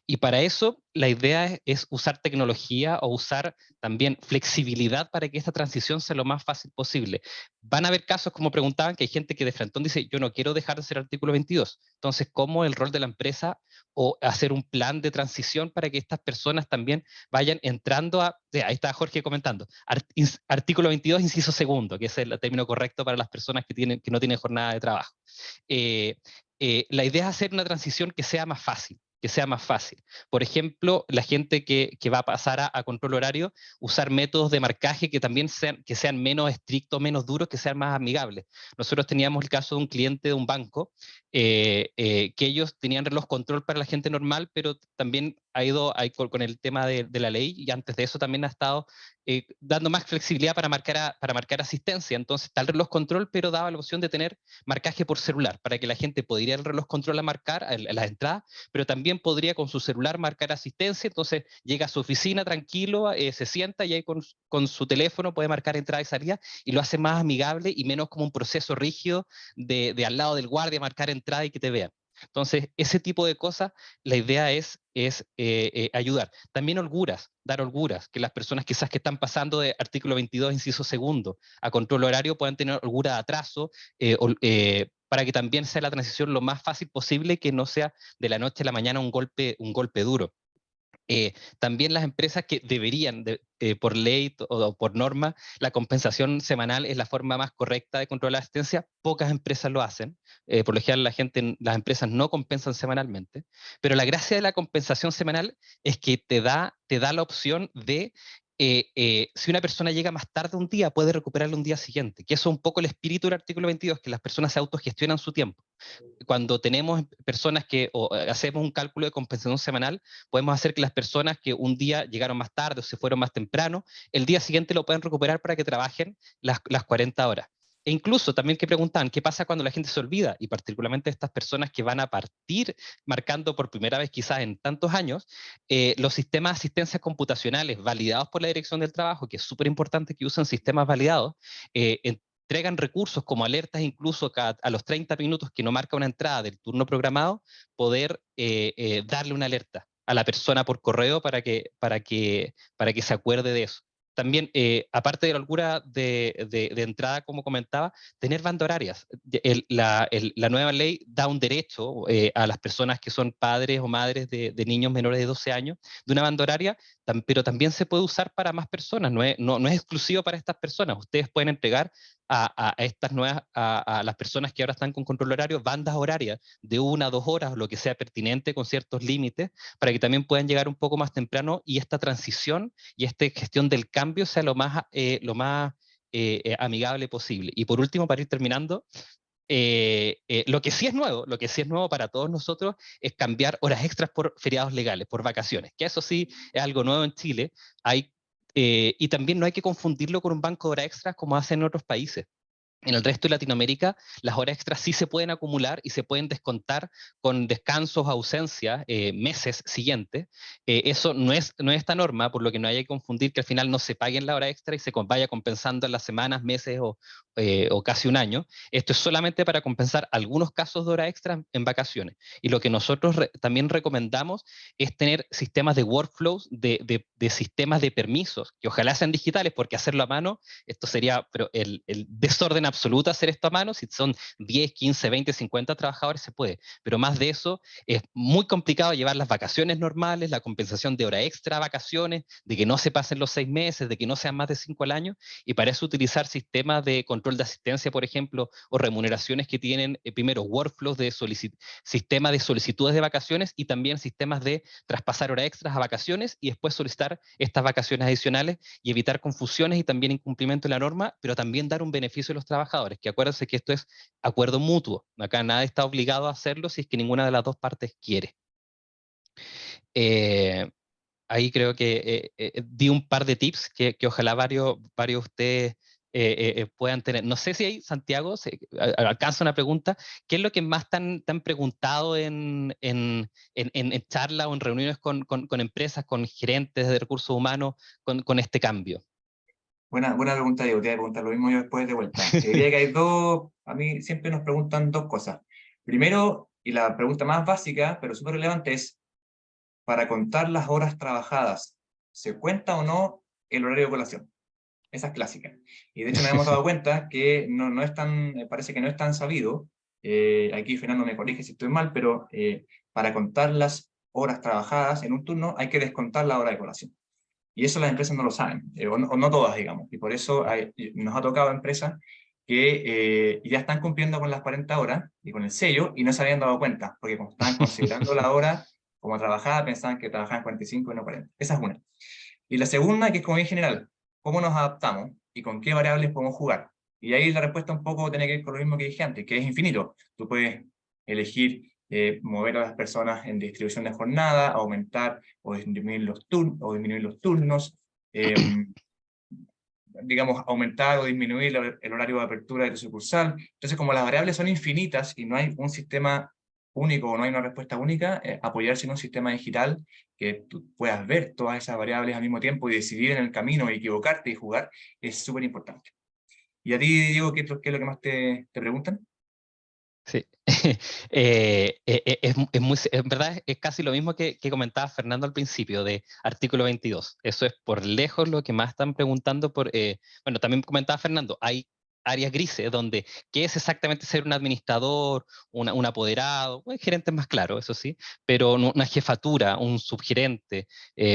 Y para eso la idea es usar tecnología o usar también flexibilidad para que esta transición sea lo más fácil posible. Van a haber casos, como preguntaban, que hay gente que de frentón dice, yo no quiero dejar de ser artículo 22. Entonces, ¿cómo el rol de la empresa o hacer un plan de transición para que estas personas también vayan entrando ahí está Jorge comentando, artículo 22, inciso segundo, que es el término correcto para las personas que no tienen jornada de trabajo. La idea es hacer una transición que sea más fácil. Por ejemplo, la gente que va a pasar a control horario, usar métodos de marcaje que también sean menos estrictos, menos duros, que sean más amigables. Nosotros teníamos el caso de un cliente de un banco, que ellos tenían reloj control para la gente normal, pero también ha ido con el tema de la ley, y antes de eso también ha estado dando más flexibilidad para marcar asistencia. Entonces está el reloj control, pero daba la opción de tener marcaje por celular, para que la gente pudiera ir al reloj control a marcar a las entradas, pero también podría con su celular marcar asistencia. Entonces llega a su oficina tranquilo, se sienta y ahí con su teléfono puede marcar entrada y salida, y lo hace más amigable y menos como un proceso rígido de al lado del guardia marcar entrada y que te vean. Entonces, ese tipo de cosas, la idea es ayudar. También dar holguras, que las personas quizás que están pasando de artículo 22, inciso segundo, a control horario puedan tener holgura de atraso, para que también sea la transición lo más fácil posible, que no sea de la noche a la mañana un golpe duro. También las empresas que deberían, por ley o por norma, la compensación semanal es la forma más correcta de controlar la asistencia. Pocas empresas lo hacen. Por lo general, las empresas no compensan semanalmente. Pero la gracia de la compensación semanal es que te da la opción de, si una persona llega más tarde un día, puede recuperarlo un día siguiente. Que eso es un poco el espíritu del artículo 22, que las personas se autogestionan su tiempo. Cuando tenemos personas hacemos un cálculo de compensación semanal, podemos hacer que las personas que un día llegaron más tarde o se fueron más temprano, el día siguiente lo pueden recuperar para que trabajen las 40 horas. E incluso también que preguntan, ¿qué pasa cuando la gente se olvida? Y particularmente estas personas que van a partir marcando por primera vez quizás en tantos años, los sistemas de asistencia computacionales validados por la Dirección del Trabajo, que es súper importante que usen sistemas validados, entregan recursos como alertas incluso a los 30 minutos que no marca una entrada del turno programado, poder darle una alerta a la persona por correo para que se acuerde de eso. también, aparte de la holgura de entrada, como comentaba, tener bandas horarias. La nueva ley da un derecho a las personas que son padres o madres de niños menores de 12 años de una banda horaria, pero también se puede usar para más personas, no es exclusivo para estas personas. Ustedes pueden entregar a estas nuevas, a las personas que ahora están con control horario, bandas horarias de 1 a 2 horas, lo que sea pertinente con ciertos límites, para que también puedan llegar un poco más temprano y esta transición y esta gestión del cambio sea lo más amigable posible. Y por último, para ir terminando, lo que sí es nuevo para todos nosotros es cambiar horas extras por feriados legales, por vacaciones, que eso sí es algo nuevo en Chile. Y también no hay que confundirlo con un banco de horas extras como hacen en otros países. En el resto de Latinoamérica, las horas extras sí se pueden acumular y se pueden descontar con descansos, ausencias, meses siguientes. Eso no es esta norma, por lo que no hay que confundir que al final no se paguen la hora extra y se vaya compensando en las semanas, meses o casi un año. Esto es solamente para compensar algunos casos de hora extra en vacaciones. Y lo que nosotros también recomendamos es tener sistemas de workflows, de sistemas de permisos, que ojalá sean digitales, porque hacerlo a mano, esto sería el desorden absoluto hacer esto a mano. Si son 10, 15, 20, 50 trabajadores se puede, pero más de eso es muy complicado llevar las vacaciones normales, la compensación de hora extra, vacaciones, de que no se pasen los 6 meses, de que no sean más de 5 al año, y para eso utilizar sistemas de control de asistencia, por ejemplo, o remuneraciones que tienen primero workflows de sistemas de solicitudes de vacaciones y también sistemas de traspasar horas extras a vacaciones y después solicitar estas vacaciones adicionales y evitar confusiones y también incumplimiento de la norma, pero también dar un beneficio a los trabajadores, que acuérdense que esto es acuerdo mutuo. Acá nadie está obligado a hacerlo si es que ninguna de las dos partes quiere. Ahí creo que di un par de tips que ojalá varios de ustedes puedan tener. No sé si hay, Santiago, alcanza una pregunta. ¿Qué es lo que más te han preguntado en charlas o en reuniones con empresas, con gerentes de recursos humanos, con este cambio? Buena pregunta, Diego. Te voy a preguntar lo mismo yo después de vuelta. Te diría que hay a mí siempre nos preguntan dos cosas. Primero, y la pregunta más básica, pero súper relevante, es, para contar las horas trabajadas, ¿se cuenta o no el horario de colación? Esa es clásica. Y de hecho nos hemos dado cuenta que no es tan, parece que no es tan sabido, aquí Fernando me corrige si estoy mal, pero para contar las horas trabajadas en un turno hay que descontar la hora de colación. Y eso las empresas no lo saben, o no todas, digamos. Y por eso nos ha tocado empresas que ya están cumpliendo con las 40 horas y con el sello y no se habían dado cuenta, porque como estaban considerando la hora como trabajada, pensaban que trabajaban 45 y no 40. Esa es una. Y la segunda, que es como bien general, ¿cómo nos adaptamos y con qué variables podemos jugar? Y ahí la respuesta un poco tiene que ver con lo mismo que dije antes, que es infinito. Tú puedes elegir mover a las personas en distribución de jornada, aumentar o disminuir los turnos, digamos, aumentar o disminuir el horario de apertura de tu sucursal. Entonces, como las variables son infinitas y no hay un sistema único o no hay una respuesta única, apoyarse en un sistema digital que tú puedas ver todas esas variables al mismo tiempo y decidir en el camino, y equivocarte y jugar, es súper importante. ¿Y a ti, Diego, qué es lo que más te preguntan? Sí, en verdad es casi lo mismo que comentaba Fernando al principio de artículo 22. Eso es por lejos lo que más están preguntando. Bueno, también comentaba Fernando, hay áreas grises donde qué es exactamente ser un administrador, un apoderado, un gerente más claro, eso sí, pero una jefatura, un subgerente,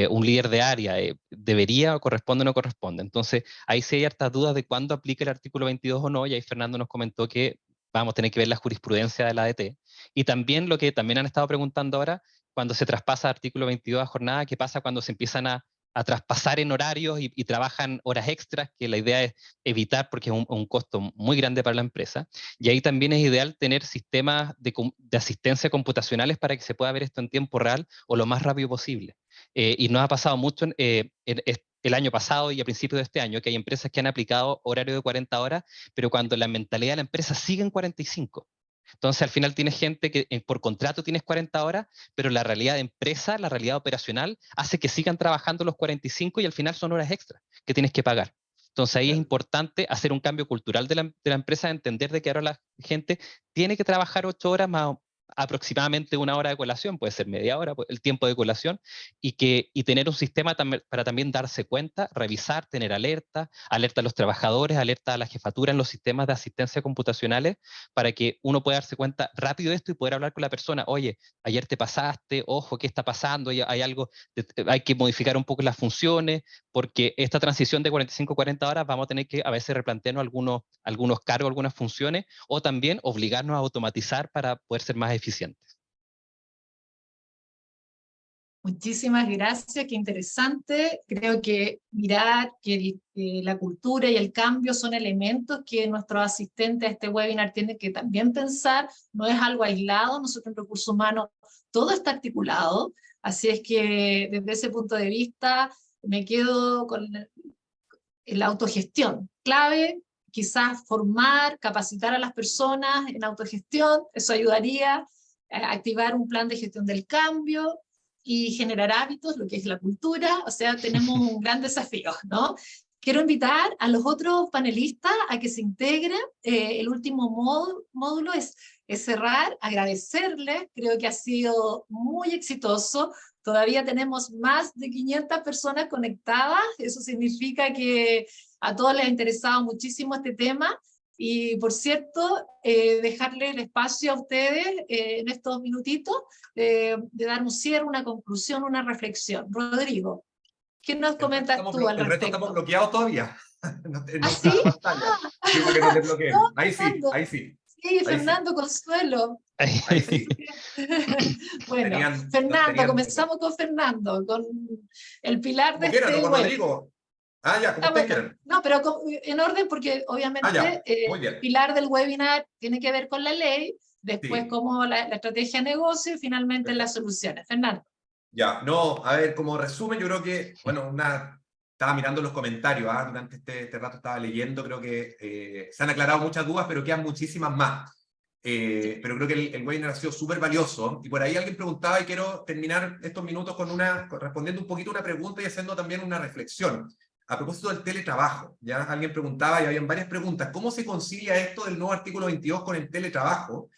un líder de área, debería o corresponde o no corresponde. Entonces, ahí sí hay hartas dudas de cuándo aplica el artículo 22 o no, y ahí Fernando nos comentó que vamos a tener que ver la jurisprudencia de la ADT. Y también lo que también han estado preguntando ahora, cuando se traspasa artículo 22 a jornada, ¿qué pasa cuando se empiezan a traspasar en horarios y trabajan horas extras? Que la idea es evitar, porque es un costo muy grande para la empresa. Y ahí también es ideal tener sistemas de asistencia computacionales para que se pueda ver esto en tiempo real o lo más rápido posible. Y nos ha pasado mucho el año pasado y a principios de este año, que hay empresas que han aplicado horario de 40 horas, pero cuando la mentalidad de la empresa sigue en 45. Entonces, al final tienes gente que por contrato tienes 40 horas, pero la realidad de empresa, la realidad operacional, hace que sigan trabajando los 45 y al final son horas extras que tienes que pagar. Entonces, ahí es importante hacer un cambio cultural de la empresa, entender de que ahora la gente tiene que trabajar 8 horas más, aproximadamente 1 hora de colación, puede ser media hora, el tiempo de colación, y tener un sistema para también darse cuenta, revisar, tener alerta a los trabajadores, alerta a la jefatura en los sistemas de asistencia computacionales, para que uno pueda darse cuenta rápido de esto y poder hablar con la persona. Oye, ayer te pasaste, ojo, ¿qué está pasando? Hay algo, hay que modificar un poco las funciones, porque esta transición de 45 a 40 horas vamos a tener que a veces replantearnos algunos cargos, algunas funciones, o también obligarnos a automatizar para poder ser más eficientes. Muchísimas gracias, qué interesante. Creo que mirar que la cultura y el cambio son elementos que nuestros asistentes a este webinar tienen que también pensar, no es algo aislado, nosotros en Recursos Humanos todo está articulado, así es que desde ese punto de vista me quedo con la autogestión. Clave, quizás formar, capacitar a las personas en autogestión, eso ayudaría a activar un plan de gestión del cambio, y generar hábitos, lo que es la cultura, o sea, tenemos un gran desafío, ¿no? Quiero invitar a los otros panelistas a que se integren. El último módulo es cerrar, agradecerles, creo que ha sido muy exitoso, todavía tenemos más de 500 personas conectadas, eso significa que a todos les ha interesado muchísimo este tema. Y por cierto, dejarle el espacio a ustedes en estos minutitos de dar un cierre, una conclusión, una reflexión. Rodrigo, ¿qué nos comentas tú al respecto? El resto estamos bloqueados todavía. No ¿Ah, sí? Digo que nos desbloqueen. No, Ahí sí, Fernando. ahí sí. Sí, Fernando, Consuelo. Ahí sí. Bueno, Fernando, comenzamos con Fernando, con el pilar de este web. Rodrigo. Ah, ya, como ustedes quieran. No, pero en orden, porque obviamente el pilar del webinar tiene que ver con la ley, después como la estrategia de negocio y finalmente las soluciones. Fernando. Ya, no, a ver, como resumen, yo creo que, bueno, estaba mirando los comentarios, durante este rato estaba leyendo, creo que se han aclarado muchas dudas, pero quedan muchísimas más. Pero creo que el webinar ha sido súper valioso, y por ahí alguien preguntaba, y quiero terminar estos minutos respondiendo un poquito a una pregunta y haciendo también una reflexión. A propósito del teletrabajo, ya alguien preguntaba, y habían varias preguntas, ¿cómo se concilia esto del nuevo artículo 22 con el teletrabajo?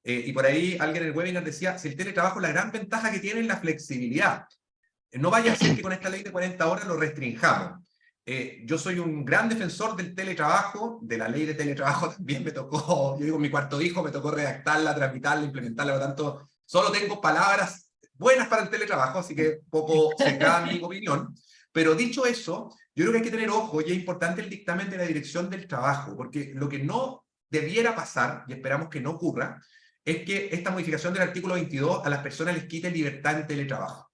Y por ahí alguien en el webinar decía, si el teletrabajo, la gran ventaja que tiene es la flexibilidad. No vaya a ser que con esta ley de 40 horas lo restringamos. Yo soy un gran defensor del teletrabajo, de la ley de teletrabajo también me tocó, yo digo, mi cuarto hijo me tocó redactarla, tramitarla, implementarla, por lo tanto, solo tengo palabras buenas para el teletrabajo, así que poco cercada mi opinión. Pero dicho eso, yo creo que hay que tener ojo, y es importante el dictamen de la Dirección del Trabajo, porque lo que no debiera pasar, y esperamos que no ocurra, es que esta modificación del artículo 22 a las personas les quite libertad en teletrabajo.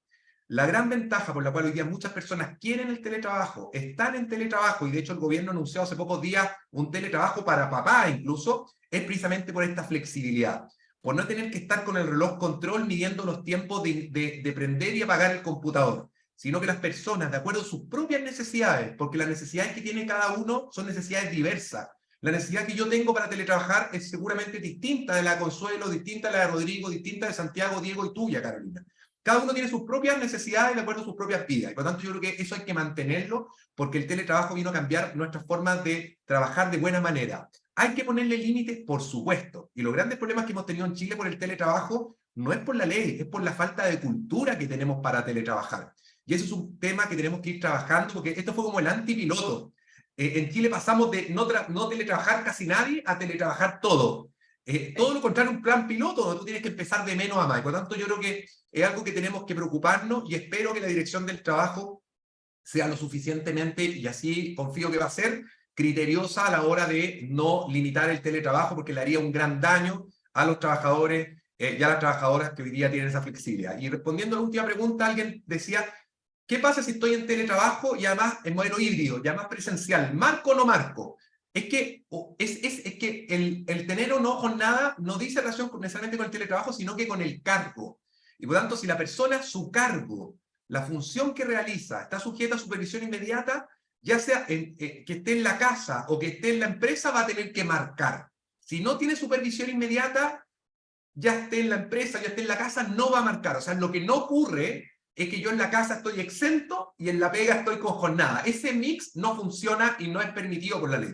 La gran ventaja por la cual hoy día muchas personas quieren el teletrabajo, están en teletrabajo, y de hecho el gobierno anunció hace pocos días un teletrabajo para papá incluso, es precisamente por esta flexibilidad, por no tener que estar con el reloj control midiendo los tiempos de prender y apagar el computador, sino que las personas, de acuerdo a sus propias necesidades, porque las necesidades que tiene cada uno son necesidades diversas. La necesidad que yo tengo para teletrabajar es seguramente distinta de la de Consuelo, distinta de la de Rodrigo, distinta de Santiago, Diego y tuya, Carolina. Cada uno tiene sus propias necesidades de acuerdo a sus propias vidas. Y por lo tanto, yo creo que eso hay que mantenerlo, porque el teletrabajo vino a cambiar nuestras formas de trabajar de buena manera. Hay que ponerle límites, por supuesto. Y los grandes problemas que hemos tenido en Chile por el teletrabajo no es por la ley, es por la falta de cultura que tenemos para teletrabajar. Y eso es un tema que tenemos que ir trabajando, porque esto fue como el antipiloto. En Chile pasamos de no teletrabajar casi nadie a teletrabajar todo. Todo lo contrario, un plan piloto donde tú tienes que empezar de menos a más. Por lo tanto, yo creo que es algo que tenemos que preocuparnos, y espero que la Dirección del Trabajo sea lo suficientemente, y así confío que va a ser, criteriosa a la hora de no limitar el teletrabajo, porque le haría un gran daño a los trabajadores y a las trabajadoras que hoy día tienen esa flexibilidad. Y respondiendo a la última pregunta, alguien decía, ¿qué pasa si estoy en teletrabajo y además en modelo híbrido, y además presencial? ¿Marco o no marco? Es que, el tener o no jornada no dice relación necesariamente con el teletrabajo, sino que con el cargo. Y por tanto, si la persona, su cargo, la función que realiza, está sujeta a supervisión inmediata, ya sea que esté en la casa o que esté en la empresa, va a tener que marcar. Si no tiene supervisión inmediata, ya esté en la empresa, ya esté en la casa, no va a marcar. O sea, lo que no ocurre es que yo en la casa estoy exento y en la pega estoy con jornada. Ese mix no funciona y no es permitido por la ley.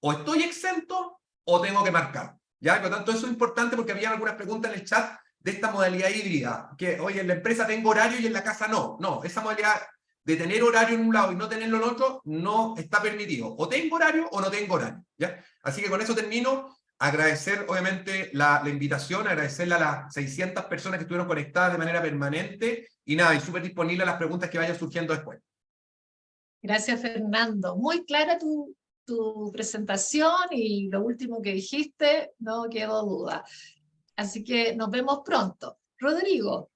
O estoy exento o tengo que marcar. ¿ya? Por lo tanto, eso es importante porque había algunas preguntas en el chat de esta modalidad híbrida, que, oye, en la empresa tengo horario y en la casa no. No, esa modalidad de tener horario en un lado y no tenerlo en otro no está permitido. O tengo horario o no tengo horario, ¿ya? Así que con eso termino. Agradecer, obviamente, la invitación, agradecerle a las 600 personas que estuvieron conectadas de manera permanente y nada, y súper disponible a las preguntas que vayan surgiendo después. Gracias, Fernando. Muy clara tu presentación y lo último que dijiste, no quedó duda. Así que nos vemos pronto. Rodrigo,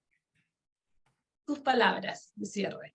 tus palabras de cierre.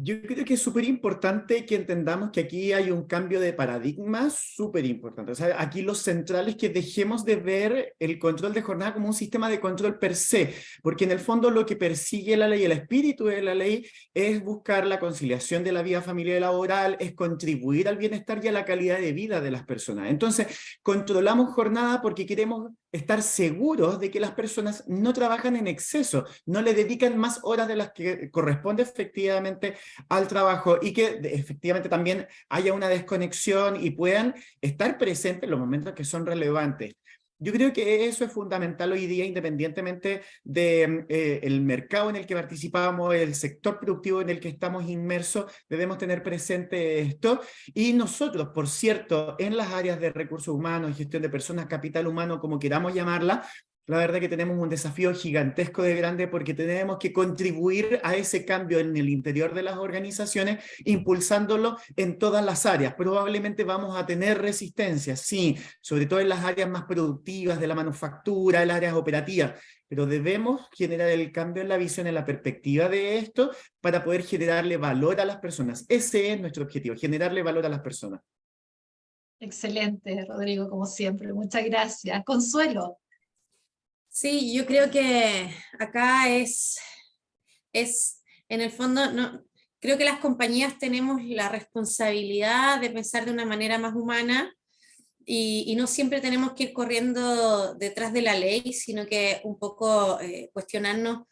Yo creo que es súper importante que entendamos que aquí hay un cambio de paradigma súper importante. O sea, aquí lo central es que dejemos de ver el control de jornada como un sistema de control per se, porque en el fondo lo que persigue la ley, el espíritu de la ley, es buscar la conciliación de la vida familiar y laboral, es contribuir al bienestar y a la calidad de vida de las personas. Entonces, controlamos jornada porque queremos estar seguros de que las personas no trabajan en exceso, no le dedican más horas de las que corresponde efectivamente al trabajo y que efectivamente también haya una desconexión y puedan estar presentes en los momentos que son relevantes. Yo creo que eso es fundamental hoy día, independientemente del el mercado en el que participamos, el sector productivo en el que estamos inmersos, debemos tener presente esto. Y nosotros, por cierto, en las áreas de recursos humanos, gestión de personas, capital humano, como queramos llamarla, la verdad que tenemos un desafío gigantesco de grande porque tenemos que contribuir a ese cambio en el interior de las organizaciones, impulsándolo en todas las áreas. Probablemente vamos a tener resistencia, sí, sobre todo en las áreas más productivas de la manufactura, en las áreas operativas, pero debemos generar el cambio en la visión, en la perspectiva de esto, para poder generarle valor a las personas. Ese es nuestro objetivo, generarle valor a las personas. Excelente, Rodrigo, como siempre. Muchas gracias. Consuelo. Sí, yo creo que acá es en el fondo, no, creo que las compañías tenemos la responsabilidad de pensar de una manera más humana y no siempre tenemos que ir corriendo detrás de la ley, sino que un poco cuestionarnos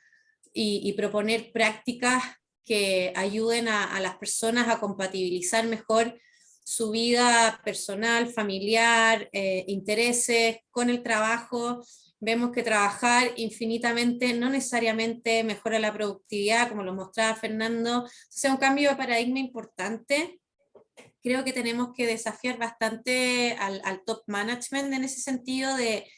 y proponer prácticas que ayuden a las personas a compatibilizar mejor su vida personal, familiar, intereses con el trabajo. Vemos que trabajar infinitamente no necesariamente mejora la productividad, como lo mostraba Fernando. Es un cambio de paradigma importante. Creo que tenemos que desafiar bastante al top management en ese sentido de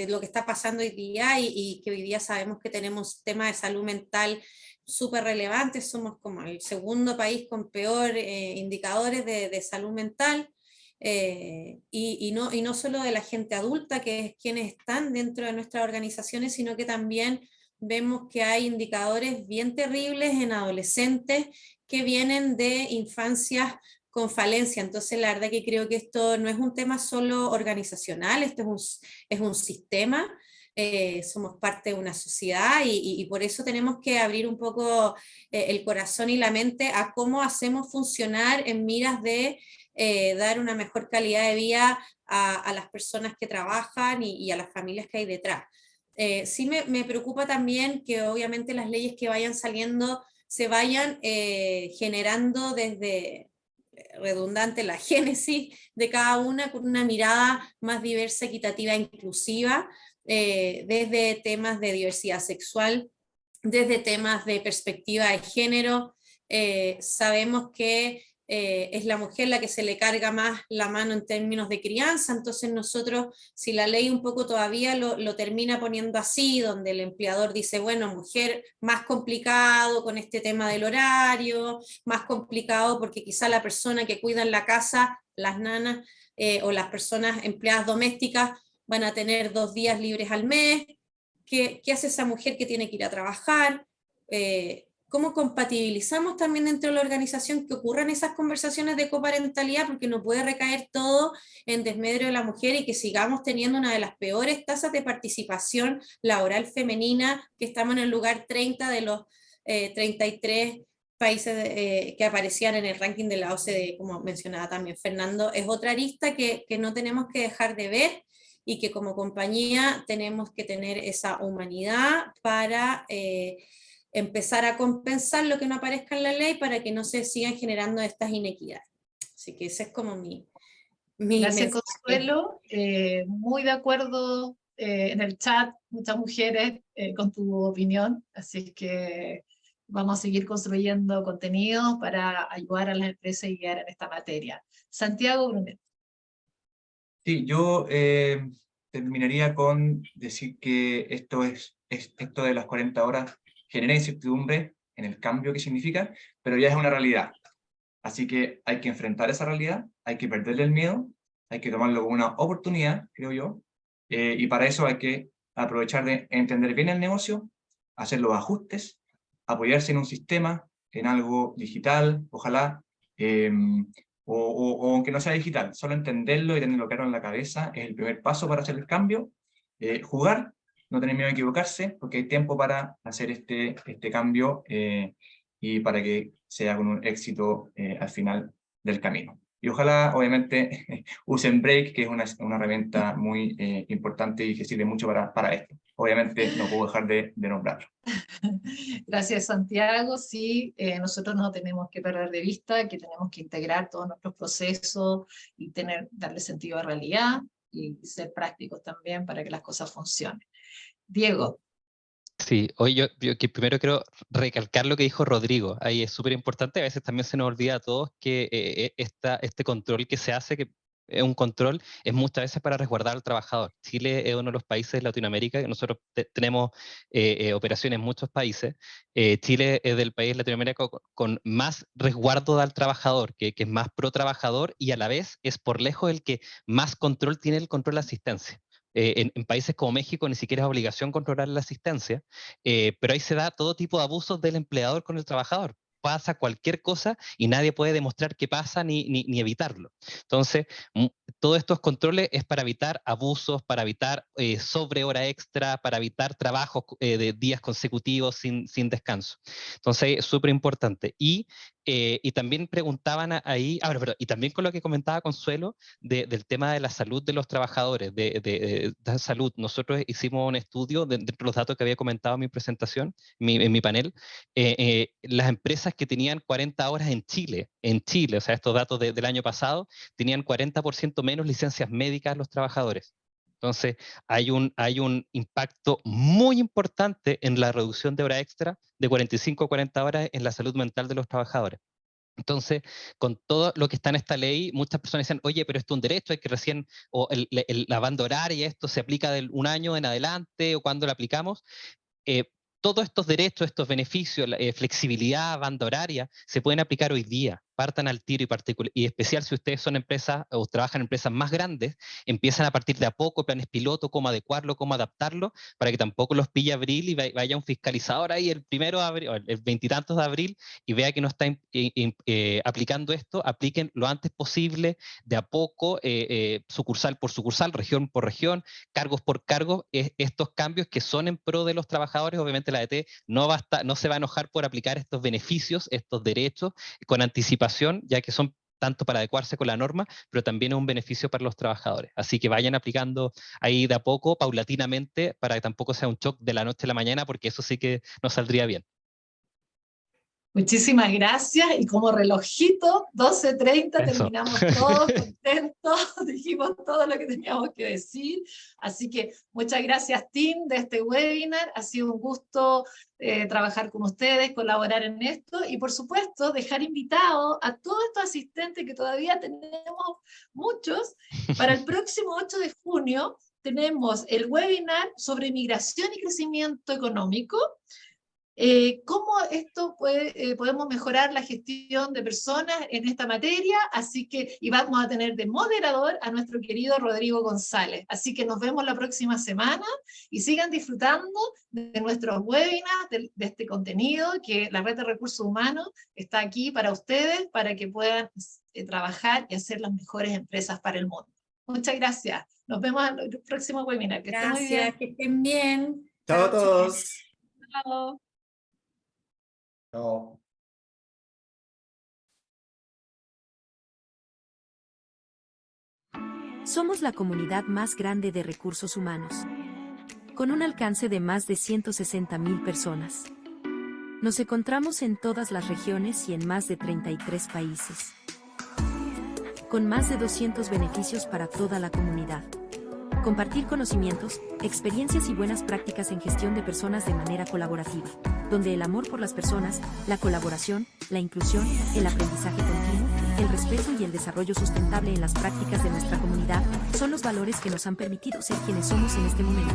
lo que está pasando hoy día y que hoy día sabemos que tenemos temas de salud mental súper relevantes. Somos como el segundo país con peor indicadores de salud mental. Y no solo de la gente adulta, que es quienes están dentro de nuestras organizaciones, sino que también vemos que hay indicadores bien terribles en adolescentes que vienen de infancias con falencia. Entonces, la verdad que creo que esto no es un tema solo organizacional, esto es un sistema. Somos parte de una sociedad y por eso tenemos que abrir un poco el corazón y la mente a cómo hacemos funcionar en miras de dar una mejor calidad de vida a las personas que trabajan y a las familias que hay detrás. Sí me preocupa también que obviamente las leyes que vayan saliendo se vayan generando desde, redundante, la génesis de cada una con una mirada más diversa, equitativa e inclusiva, desde temas de diversidad sexual, desde temas de perspectiva de género. Sabemos que es la mujer la que se le carga más la mano en términos de crianza, entonces nosotros, si la ley un poco todavía lo termina poniendo así, donde el empleador dice, bueno, mujer, más complicado con este tema del horario, más complicado porque quizá la persona que cuida en la casa, las nanas o las personas empleadas domésticas van a tener 2 días libres al mes. ¿Qué hace esa mujer que tiene que ir a trabajar? ¿Cómo compatibilizamos también dentro de la organización que ocurran esas conversaciones de coparentalidad? Porque no puede recaer todo en desmedro de la mujer y que sigamos teniendo una de las peores tasas de participación laboral femenina, que estamos en el lugar 30 de los 33 países que aparecían en el ranking de la OCDE, como mencionaba también Fernando. Es otra arista que no tenemos que dejar de ver y que como compañía tenemos que tener esa humanidad para empezar a compensar lo que no aparezca en la ley para que no se sigan generando estas inequidades. Así que ese es como mi Mi Gracias, mensaje. Consuelo. Muy de acuerdo en el chat, muchas mujeres con tu opinión, así que vamos a seguir construyendo contenidos para ayudar a las empresas y guiar en esta materia. Santiago Brunet. Sí, yo terminaría con decir que esto de las 40 horas genera incertidumbre en el cambio que significa, pero ya es una realidad. Así que hay que enfrentar esa realidad, hay que perderle el miedo, hay que tomarlo como una oportunidad, creo yo, y para eso hay que aprovechar de entender bien el negocio, hacer los ajustes, apoyarse en un sistema, en algo digital, ojalá, o aunque no sea digital, solo entenderlo y tenerlo claro en la cabeza es el primer paso para hacer el cambio. Jugar, no tener miedo a equivocarse, porque hay tiempo para hacer este cambio y para que sea con un éxito al final del camino. Y ojalá, obviamente, usen Break, que es una herramienta muy importante y que sirve mucho para esto. Obviamente, no puedo dejar de nombrarlo. Gracias, Santiago. Sí, nosotros no tenemos que perder de vista que tenemos que integrar todos nuestros procesos y darle sentido a realidad y ser prácticos también para que las cosas funcionen. Diego. Sí, hoy yo que primero quiero recalcar lo que dijo Rodrigo, ahí es súper importante, a veces también se nos olvida a todos que este control que se hace, que es un control, es muchas veces para resguardar al trabajador. Chile es uno de los países de Latinoamérica, que nosotros tenemos operaciones en muchos países. Chile es del país de Latinoamérica con más resguardo al trabajador, que es más pro trabajador, y a la vez es por lejos el que más control tiene el control de asistencia. En países como México ni siquiera es obligación controlar la asistencia, pero ahí se da todo tipo de abusos del empleador con el trabajador. Pasa cualquier cosa y nadie puede demostrar qué pasa ni evitarlo. Entonces, todos estos controles es para evitar abusos, para evitar sobre hora extra, para evitar trabajos de días consecutivos sin descanso. Entonces, es súper importante. Y también preguntaban ahí, y también con lo que comentaba Consuelo, del tema de la salud de los trabajadores, de salud. Nosotros hicimos un estudio dentro de los datos que había comentado en mi presentación, en mi panel, las empresas que tenían 40 horas en Chile, o sea, estos datos del año pasado, tenían 40% menos licencias médicas los trabajadores. Entonces, hay un impacto muy importante en la reducción de hora extra de 45 a 40 horas en la salud mental de los trabajadores. Entonces, con todo lo que está en esta ley, muchas personas dicen, oye, pero esto es un derecho, hay que recién, o la banda horaria, esto se aplica de un año en adelante, o cuando lo aplicamos. Todos estos derechos, estos beneficios, flexibilidad, banda horaria, se pueden aplicar hoy día. Partan al tiro y especial si ustedes son empresas o trabajan en empresas más grandes, empiezan a partir de a poco planes piloto, cómo adecuarlo, cómo adaptarlo, para que tampoco los pille abril y vaya un fiscalizador ahí el 1 de abril, el 20 y tantos de abril, y vea que no está aplicando esto. Apliquen lo antes posible, de a poco, sucursal por sucursal, región por región, cargos por cargos, estos cambios que son en pro de los trabajadores. Obviamente la ET no se va a enojar por aplicar estos beneficios, estos derechos, con anticipación, ya que son tanto para adecuarse con la norma, pero también es un beneficio para los trabajadores. Así que vayan aplicando ahí de a poco, paulatinamente, para que tampoco sea un shock de la noche a la mañana, porque eso sí que no saldría bien. Muchísimas gracias, y como relojito, 12:30, terminamos todos contentos, dijimos todo lo que teníamos que decir, así que muchas gracias, team, de este webinar. Ha sido un gusto trabajar con ustedes, colaborar en esto, y por supuesto dejar invitados a todos estos asistentes, que todavía tenemos muchos. Para el próximo 8 de junio tenemos el webinar sobre migración y crecimiento económico. Cómo esto podemos mejorar la gestión de personas en esta materia, así que, y vamos a tener de moderador a nuestro querido Rodrigo González. Así que nos vemos la próxima semana, y sigan disfrutando de nuestros webinars, de este contenido, que la Red de Recursos Humanos está aquí para ustedes, para que puedan trabajar y hacer las mejores empresas para el mundo. Muchas gracias. Nos vemos en el próximo webinar. Que estén muy bien. Que estén bien. Chao a todos. Chao. No. Somos la comunidad más grande de recursos humanos, con un alcance de más de 160.000 personas. Nos encontramos en todas las regiones y en más de 33 países. con más de 200 beneficios para toda la comunidad. Compartir conocimientos, experiencias y buenas prácticas en gestión de personas de manera colaborativa, donde el amor por las personas, la colaboración, la inclusión, el aprendizaje continuo, el respeto y el desarrollo sustentable en las prácticas de nuestra comunidad son los valores que nos han permitido ser quienes somos en este momento.